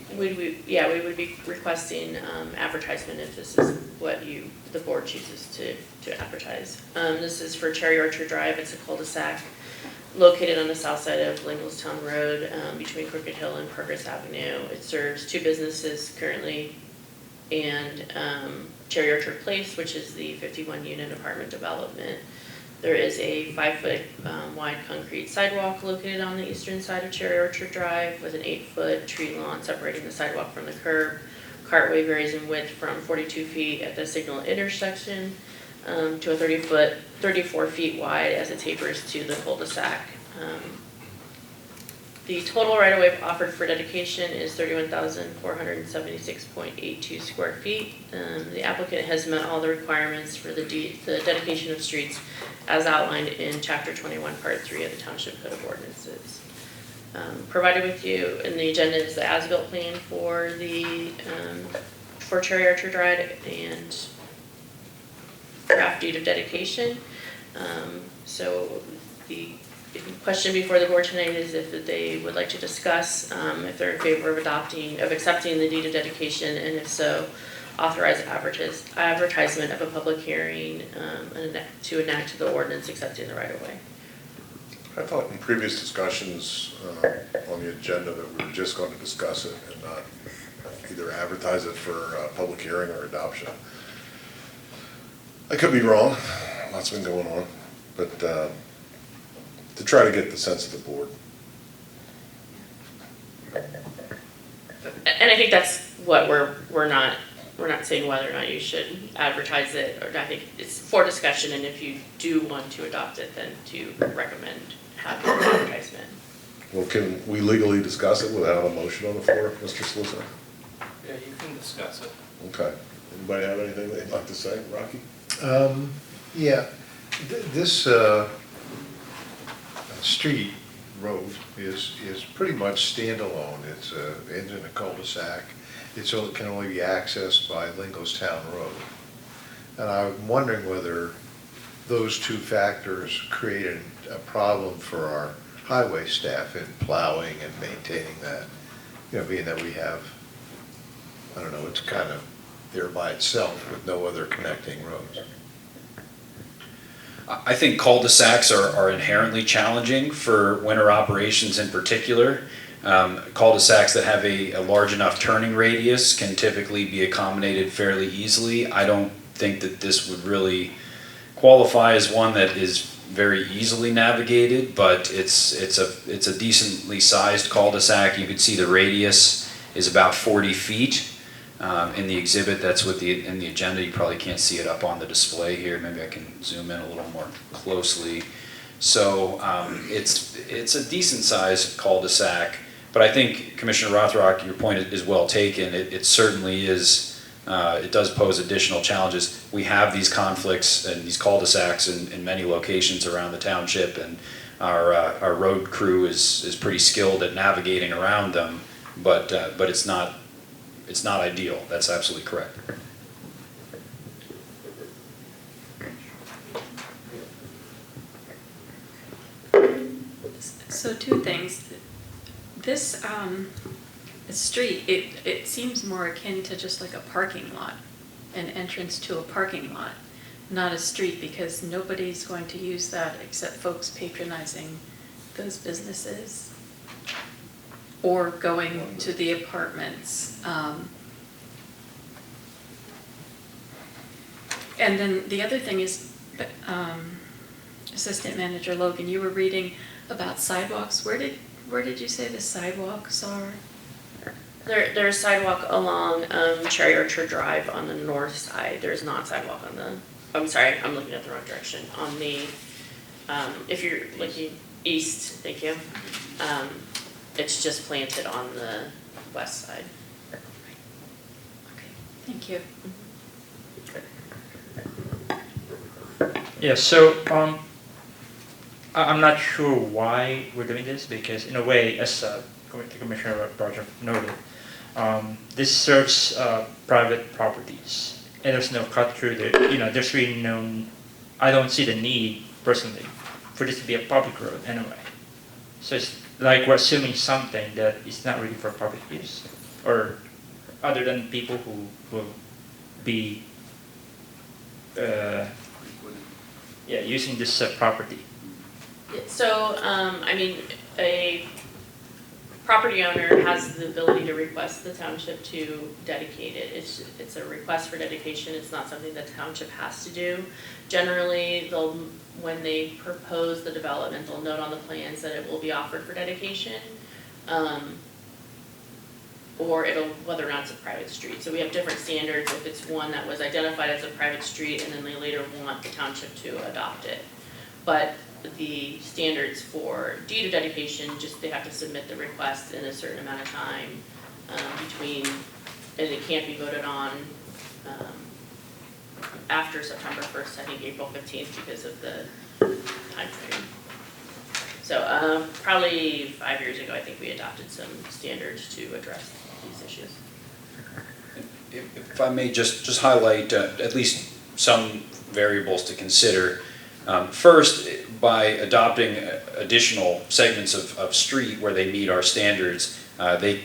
requesting advertisement if this is what the board chooses to advertise. This is for Cherry Orchard Drive. It's a cul-de-sac located on the south side of Langlestown Road, between Crooked Hill and Progress Avenue. It serves two businesses currently, and Cherry Orchard Place, which is the 51-unit apartment development. There is a 5-foot wide concrete sidewalk located on the eastern side of Cherry Orchard Drive with an 8-foot tree lawn separating the sidewalk from the curb. Cartway varies in width from 42 feet at the signal intersection to a 34 feet wide as it tapers to the cul-de-sac. The total right-of-way offered for dedication is 31,476.82 square feet. The applicant has met all the requirements for the dedication of streets as outlined in Chapter 21, Part 3 of the Township Code of Ordinances. Provided with you in the agenda is the as-built plan for Cherry Orchard Drive and draft deed of dedication. So the question before the board tonight is if they would like to discuss if they're in favor of accepting the deed of dedication, and if so, authorize advertisement of a public hearing to enact the ordinance accepting the right-of-way. I thought in previous discussions on the agenda that we were just going to discuss it and not either advertise it for public hearing or adoption. I could be wrong, lots been going on, but to try to get the sense of the board. And I think that's what we're not saying whether or not you should advertise it, or I think it's for discussion, and if you do want to adopt it, then to recommend having an advertisement. Well, can we legally discuss it without a motion on the floor, Mr. Solicitor? Yeah, you can discuss it. Okay. Anybody have anything they'd like to say? Rocky? Yeah, this street road is pretty much standalone. It's ends in a cul-de-sac. Can only be accessed by Lingostown Road. And I'm wondering whether those two factors create a problem for our highway staff in plowing and maintaining that. You know, being that we have, I don't know, it's kind of there by itself with no other connecting roads. I think cul-de-sacs are inherently challenging for winter operations in particular. Cul-de-sacs that have a large enough turning radius can typically be accommodated fairly easily. I don't think that this would really qualify as one that is very easily navigated, but it's a decently sized cul-de-sac. You can see the radius is about 40 feet. In the exhibit, that's what in the agenda. You probably can't see it up on the display here. Maybe I can zoom in a little more closely. So it's a decent sized cul-de-sac, but I think Commissioner Rothrock, your point is well taken. It certainly is. It does pose additional challenges. We have these conflicts and these cul-de-sacs in many locations around the township, and our road crew is pretty skilled at navigating around them. But it's not ideal. That's absolutely correct. So two things. This street, it seems more akin to just like a parking lot, an entrance to a parking lot, not a street, because nobody's going to use that except folks patronizing those businesses or going to the apartments. And then the other thing is, Assistant Manager Logan, you were reading about sidewalks. Where did you say the sidewalks are? There's sidewalk along Cherry Orchard Drive on the north side. There's not sidewalk on the, I'm sorry, I'm looking at the wrong direction. On the, if you're looking east, thank you, it's just planted on the west side. Okay, thank you. Yeah, so I'm not sure why we're doing this, because in a way, as Commissioner Barger noted, this serves private properties, and there's no cut through there. There's really no, I don't see the need personally for this to be a public road anyway. So it's like we're assuming something that is not really for public use, or other than people who will be using this property. So, I mean, a property owner has the ability to request the township to dedicate it. It's a request for dedication. It's not something that the township has to do. Generally, when they propose the development, they'll note on the plans that it will be offered for dedication, or whether or not it's a private street. So we have different standards if it's one that was identified as a private street and then they later want the township to adopt it. But the standards for deed of dedication, just they have to submit the request in a certain amount of time and it can't be voted on after September 1st, I think April 15th, because of the time frame. So probably 5 years ago, I think we adopted some standards to address these issues. If I may just highlight at least some variables to consider. First, by adopting additional segments of street where they meet our standards, they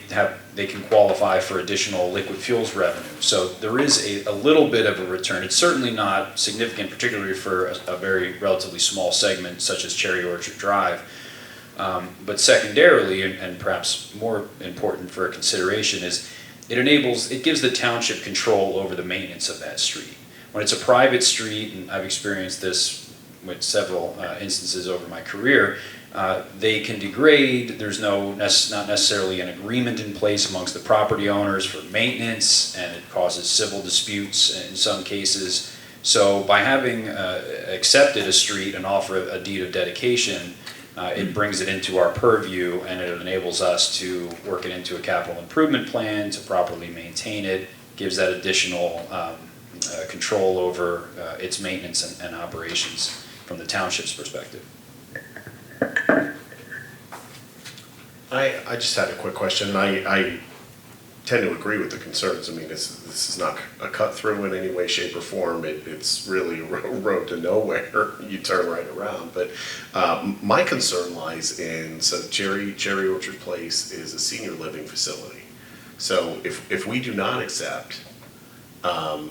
can qualify for additional liquid fuels revenue. So there is a little bit of a return. It's certainly not significant, particularly for a very relatively small segment such as Cherry Orchard Drive. But secondarily, and perhaps more important for consideration, is it gives the township control over the maintenance of that street. When it's a private street, and I've experienced this with several instances over my career, they can degrade. There's not necessarily an agreement in place amongst the property owners for maintenance, and it causes civil disputes in some cases. So by having accepted a street and offer a deed of dedication, it brings it into our purview, and it enables us to work it into a capital improvement plan to properly maintain it, gives that additional control over its maintenance and operations from the township's perspective. I just had a quick question. I tend to agree with the concerns. I mean, this is not a cut through in any way, shape, or form. It's really a road to nowhere. You turn right around. But my concern lies in, so Cherry Orchard Place is a senior living facility. So if we do not accept, will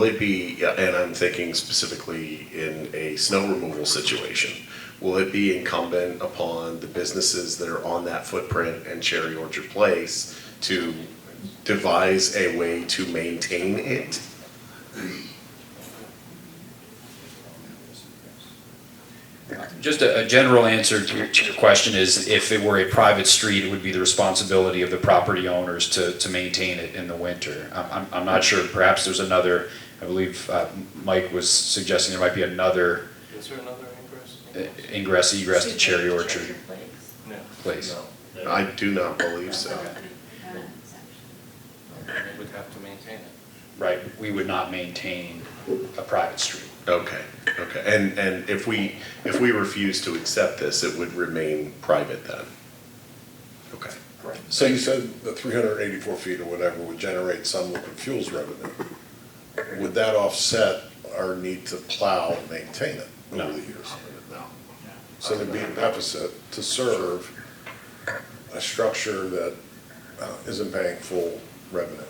it be, and I'm thinking specifically in a snow removal situation, will it be incumbent upon the businesses that are on that footprint and Cherry Orchard Place to devise a way to maintain it? Just a general answer to your question is, if it were a private street, it would be the responsibility of the property owners to maintain it in the winter. I'm not sure, perhaps there's another, I believe Mike was suggesting there might be another. Is there another ingress? Ingress, egress to Cherry Orchard No. Place. No, I do not believe so. They would have to maintain it. Right, we would not maintain a private street. Okay. And if we refuse to accept this, it would remain private then? Okay. So you said the 384 feet or whatever would generate some liquid fuels revenue. Would that offset our need to plow and maintain it over the years? No. So there'd be a deficit to serve a structure that isn't paying full revenue.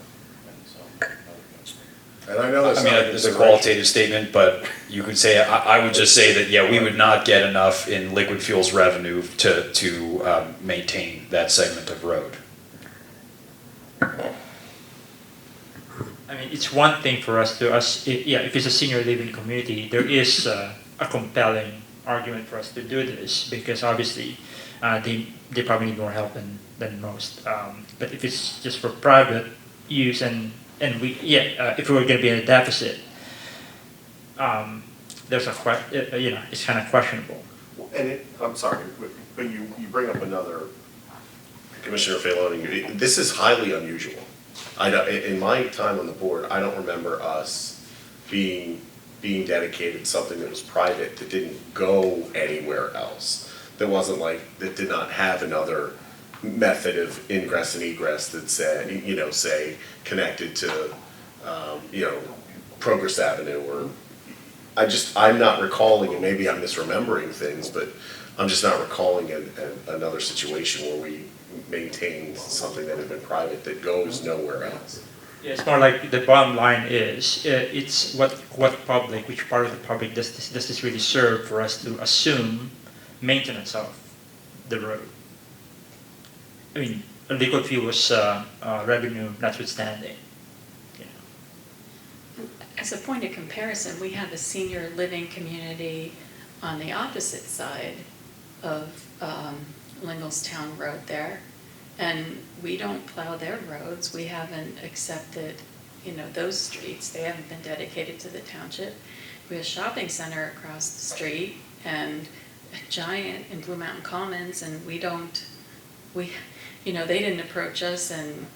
And I know that's I mean, not it's a qualitative statement, but you could say, I would just say that, yeah, we would not get enough in liquid fuels revenue to maintain that segment of road. I mean, it's one thing for us if it's a senior living community, there is a compelling argument for us to do this, because obviously they probably need more help than most. But if it's just for private use and we, if we were going to be in a deficit, there's it's kind of questionable. And I'm sorry, but you bring up another, Commissioner Faloni, this is highly unusual. In my time on the board, I don't remember us being dedicated to something that was private that didn't go anywhere else. That did not have another method of ingress and egress that said, say, connected to, Progress Avenue, or I'm not recalling, and maybe I'm misremembering things, but I'm just not recalling another situation where we maintained something that had been private that goes nowhere else. Yeah, it's more like the bottom line is, it's which part of the public does this really serve for us to assume maintenance of the road? I mean, liquid fuels revenue notwithstanding. As a point of comparison, we have a senior living community on the opposite side of Linglestown Road there, and we don't plow their roads. We haven't accepted, those streets. They haven't been dedicated to the township. We have a shopping center across the street and a giant in Blue Mountain Commons, and they didn't approach us, and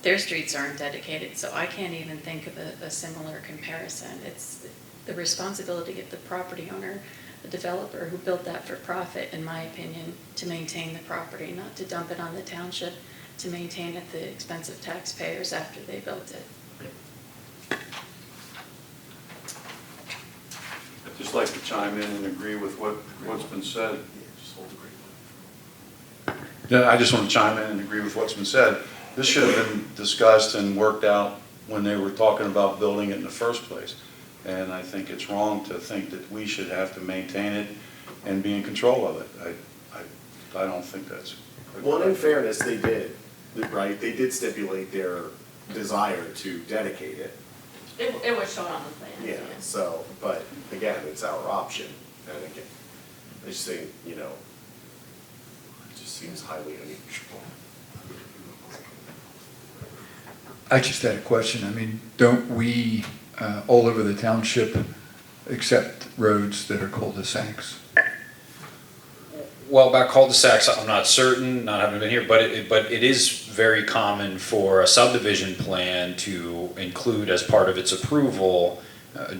their streets aren't dedicated, so I can't even think of a similar comparison. It's the responsibility of the property owner, the developer who built that for profit, in my opinion, to maintain the property, not to dump it on the township, to maintain at the expense of taxpayers after they built it. I'd just like to chime in and agree with what's been said. Yeah, I just want to chime in and agree with what's been said. This should have been discussed and worked out when they were talking about building it in the first place. And I think it's wrong to think that we should have to maintain it and be in control of it. I don't think that's. Well, in fairness, they did, right? They did stipulate their desire to dedicate it. It was shown on the plan. Yeah, so, but again, it's our option, and again, I just think, you know, it just seems highly unusual. I just had a question. I mean, don't we, all over the township, accept roads that are cul-de-sacs? Well, about cul-de-sacs, I'm not certain, not having been here, but it is very common for a subdivision plan to include as part of its approval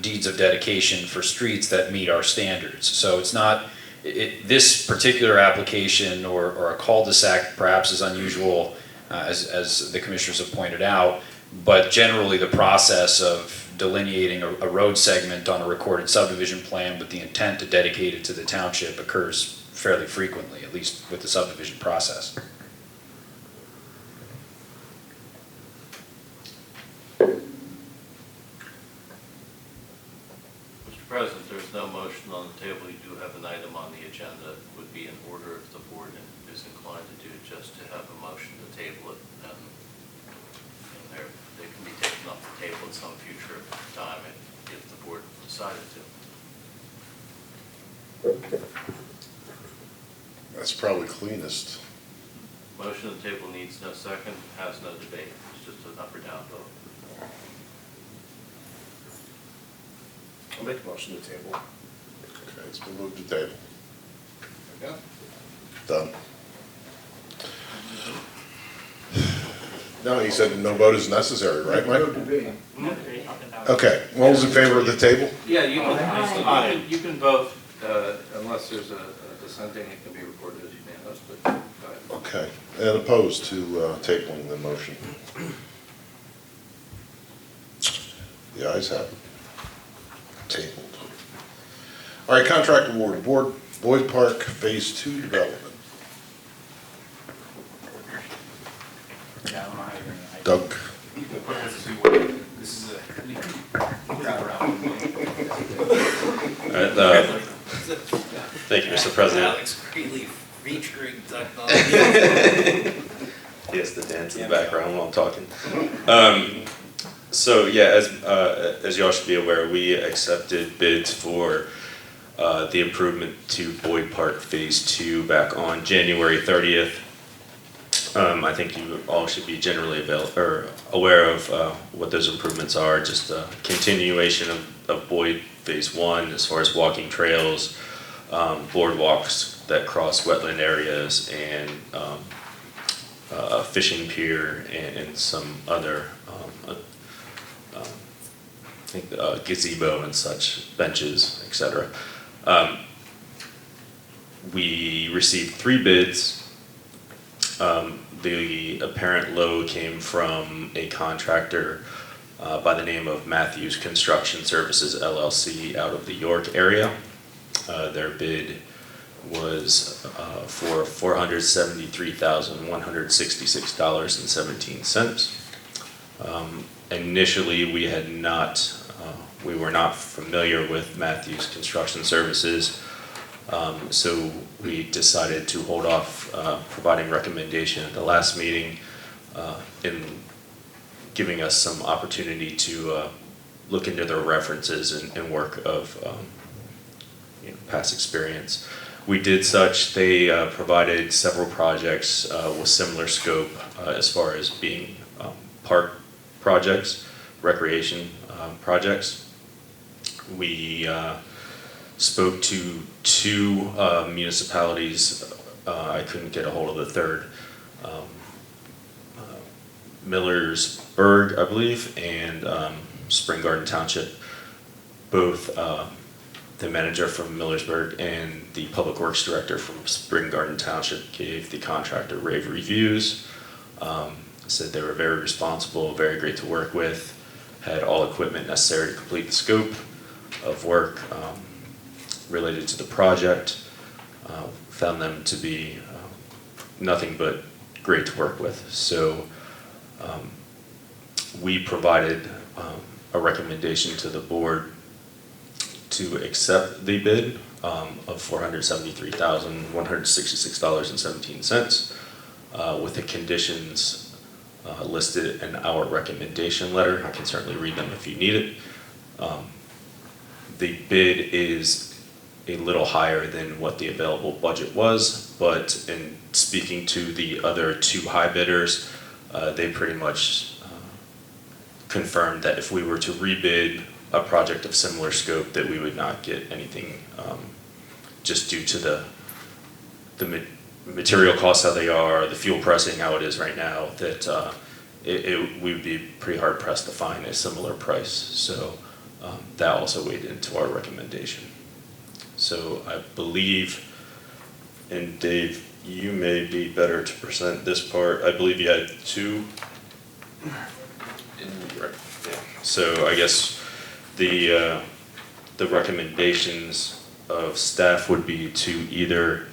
deeds of dedication for streets that meet our standards. So it's not, this particular application or a cul-de-sac perhaps is unusual, as the commissioners have pointed out, but generally the process of delineating a road segment on a recorded subdivision plan with the intent to dedicate it to the township occurs fairly frequently, at least with the subdivision process. Mr. President, there's no motion on the table. You do have an item on the agenda. It would be in order if the board is inclined to do just to have a motion to table it. And they can be taken off the table at some future time if the board decided to. That's probably cleanest. Motion on the table needs no second, has no debate. It's just an up or down vote. I'll make a motion to table. Okay, it's been moved to table. Yeah. Done. No, he said no vote is necessary, right, Mike? Okay, all those in favor of the table? Yeah, you can vote, unless there's a dissenting, it can be recorded as unanimous, but go ahead. Okay, and opposed to tabling the motion? The ayes have it. Tabled. All right, contract award, Boyd Park Phase 2 development. Yeah, I don't know how you're gonna. Doug. You can put this to, this is Thank you, Mr. President. Alex Greeley featuring technology. Yes, the dance in the background while I'm talking. So yeah, as y'all should be aware, we accepted bids for the improvement to Boyd Park Phase 2 back on January 30th. I think you all should be generally aware of what those improvements are, just a continuation of Boyd Phase 1 as far as walking trails, boardwalks that cross wetland areas, and a fishing pier and some other, I think gazebo and such, benches, etc. We received 3 bids. The apparent low came from a contractor by the name of Matthews Construction Services LLC out of the York area. Their bid was for $473,166.17. Initially, we were not familiar with Matthews Construction Services. So we decided to hold off providing recommendation at the last meeting in giving us some opportunity to look into their references and work of past experience. We did such. They provided several projects with similar scope as far as being park projects, recreation projects. We spoke to 2 municipalities. I couldn't get a hold of the third. Millersburg, I believe, and Spring Garden Township. Both the manager from Millersburg and the public works director from Spring Garden Township gave the contractor rave reviews. Said they were very responsible, very great to work with, had all equipment necessary to complete the scope of work related to the project. Found them to be nothing but great to work with. So we provided a recommendation to the board to accept the bid of $473,166.17 with the conditions listed in our recommendation letter. I can certainly read them if you need it. The bid is a little higher than what the available budget was, but in speaking to the other two high bidders, they pretty much confirmed that if we were to rebid a project of similar scope, that we would not get anything, just due to the material costs how they are, the fuel pricing how it is right now, that we would be pretty hard pressed to find a similar price. So that also weighed into our recommendation. So I believe, and Dave, you may be better to present this part. I believe you had two. Right. Yeah. So I guess the recommendations of staff would be to either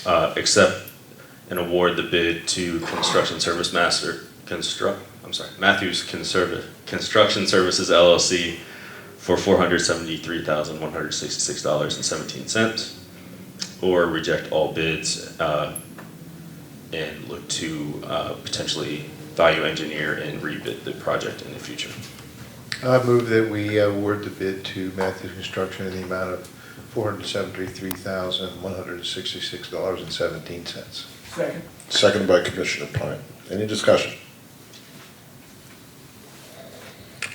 accept and award the bid to Matthews Construction Services LLC for $473,166.17, or reject all bids and look to potentially value engineer and rebid the project in the future. I move that we award the bid to Matthews Construction in the amount of $473,166.17. Second. Seconded by Commissioner Pine. Any discussion?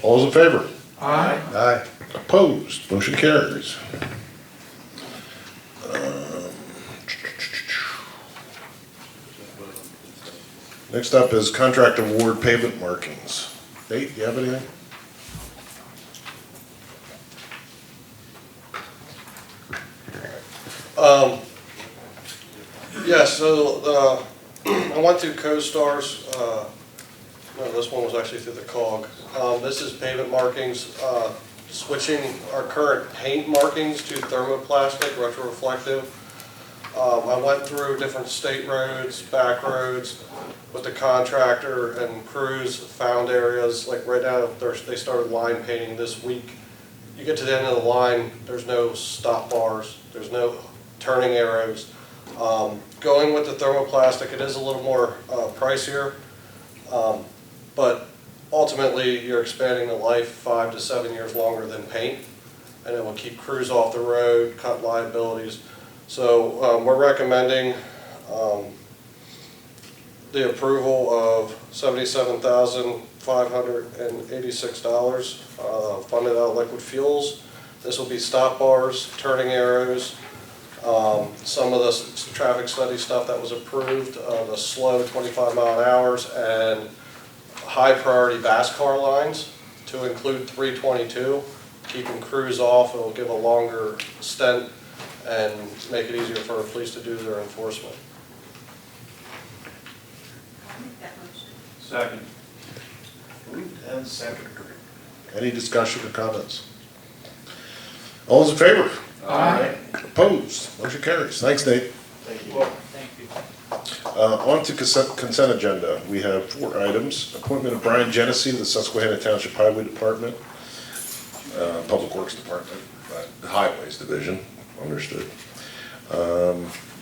All those in favor? Aye. Aye. Opposed? Motion carries. Next up is contract award pavement markings. Nate, do you have anything? Yes, so I went through CoStar's, no, this one was actually through the COG. This is pavement markings, switching our current paint markings to thermoplastic, retroreflective. I went through different state roads, back roads with the contractor and crews, found areas, like right now they started line painting this week. You get to the end of the line, there's no stop bars, there's no turning arrows. Going with the thermoplastic, it is a little more pricier, but ultimately you're expanding the life 5 to 7 years longer than paint, and it will keep crews off the road, cut liabilities. So we're recommending the approval of $77,586 funded out of liquid fuels. This will be stop bars, turning arrows, some of the traffic study stuff that was approved, the slow 25 mile an hour and high priority VAS car lines to include 322, keeping crews off. It will give a longer stint and make it easier for our police to do their enforcement. Second. Moved and seconded. Any discussion or comments? All those in favor? Aye. Opposed? Motion carries. Thanks, Nate. Thank you. Thank you. On to consent agenda. We have 4 items. Appointment of Brian Genesee to the Susquehanna Township Highway Department, Public Works Department, the Highways Division, understood.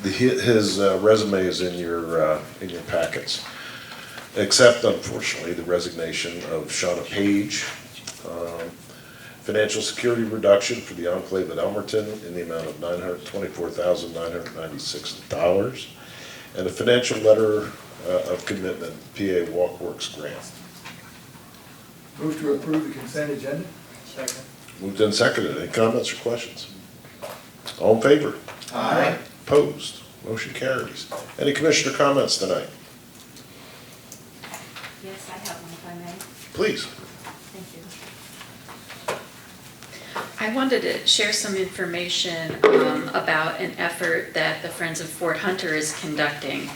His resume is in your packets, except unfortunately the resignation of Shauna Page. Financial security reduction for the enclave at Elmerton in the amount of $924,996, and a financial letter of commitment, PA Walkworks grant. Move to approve the consent agenda. Second. Moved and seconded. Any comments or questions? All in favor? Aye. Opposed? Motion carries. Any commissioner comments tonight? Yes, I have one if I may. Please. Thank you. I wanted to share some information about an effort that the Friends of Fort Hunter is conducting.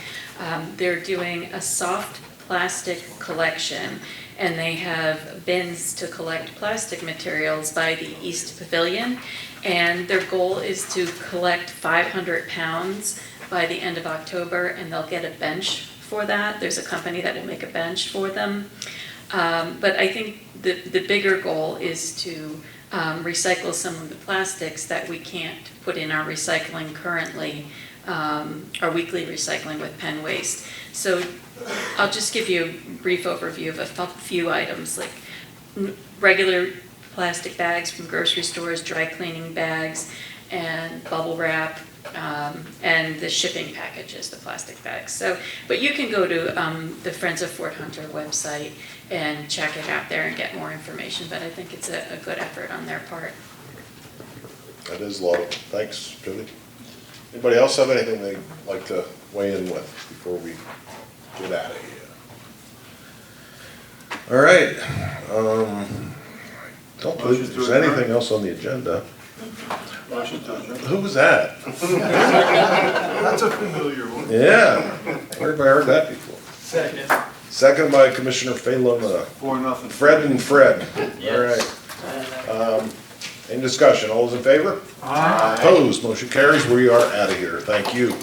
They're doing a soft plastic collection, and they have bins to collect plastic materials by the East Pavilion, and their goal is to collect 500 pounds by the end of October, and they'll get a bench for that. There's a company that will make a bench for them. But I think the bigger goal is to recycle some of the plastics that we can't put in our recycling currently, our weekly recycling with pen waste. So I'll just give you a brief overview of a few items, like regular plastic bags from grocery stores, dry cleaning bags, and bubble wrap, and the shipping packages, the plastic bags. So, but you can go to the Friends of Fort Hunter website and check it out there and get more information, but I think it's a good effort on their part. That is laudable. Thanks, Jody. Anybody else have anything they'd like to weigh in with before we get out of here? All right. Don't believe there's anything else on the agenda. Motion to adjourn. Who was that? That's a familiar one. Yeah, everybody heard that before. Second. Second by Commissioner Phelan, 4-0. Fred and Fred. All right. Any discussion? All those in favor? Aye. Opposed? Motion carries. We are out of here. Thank you.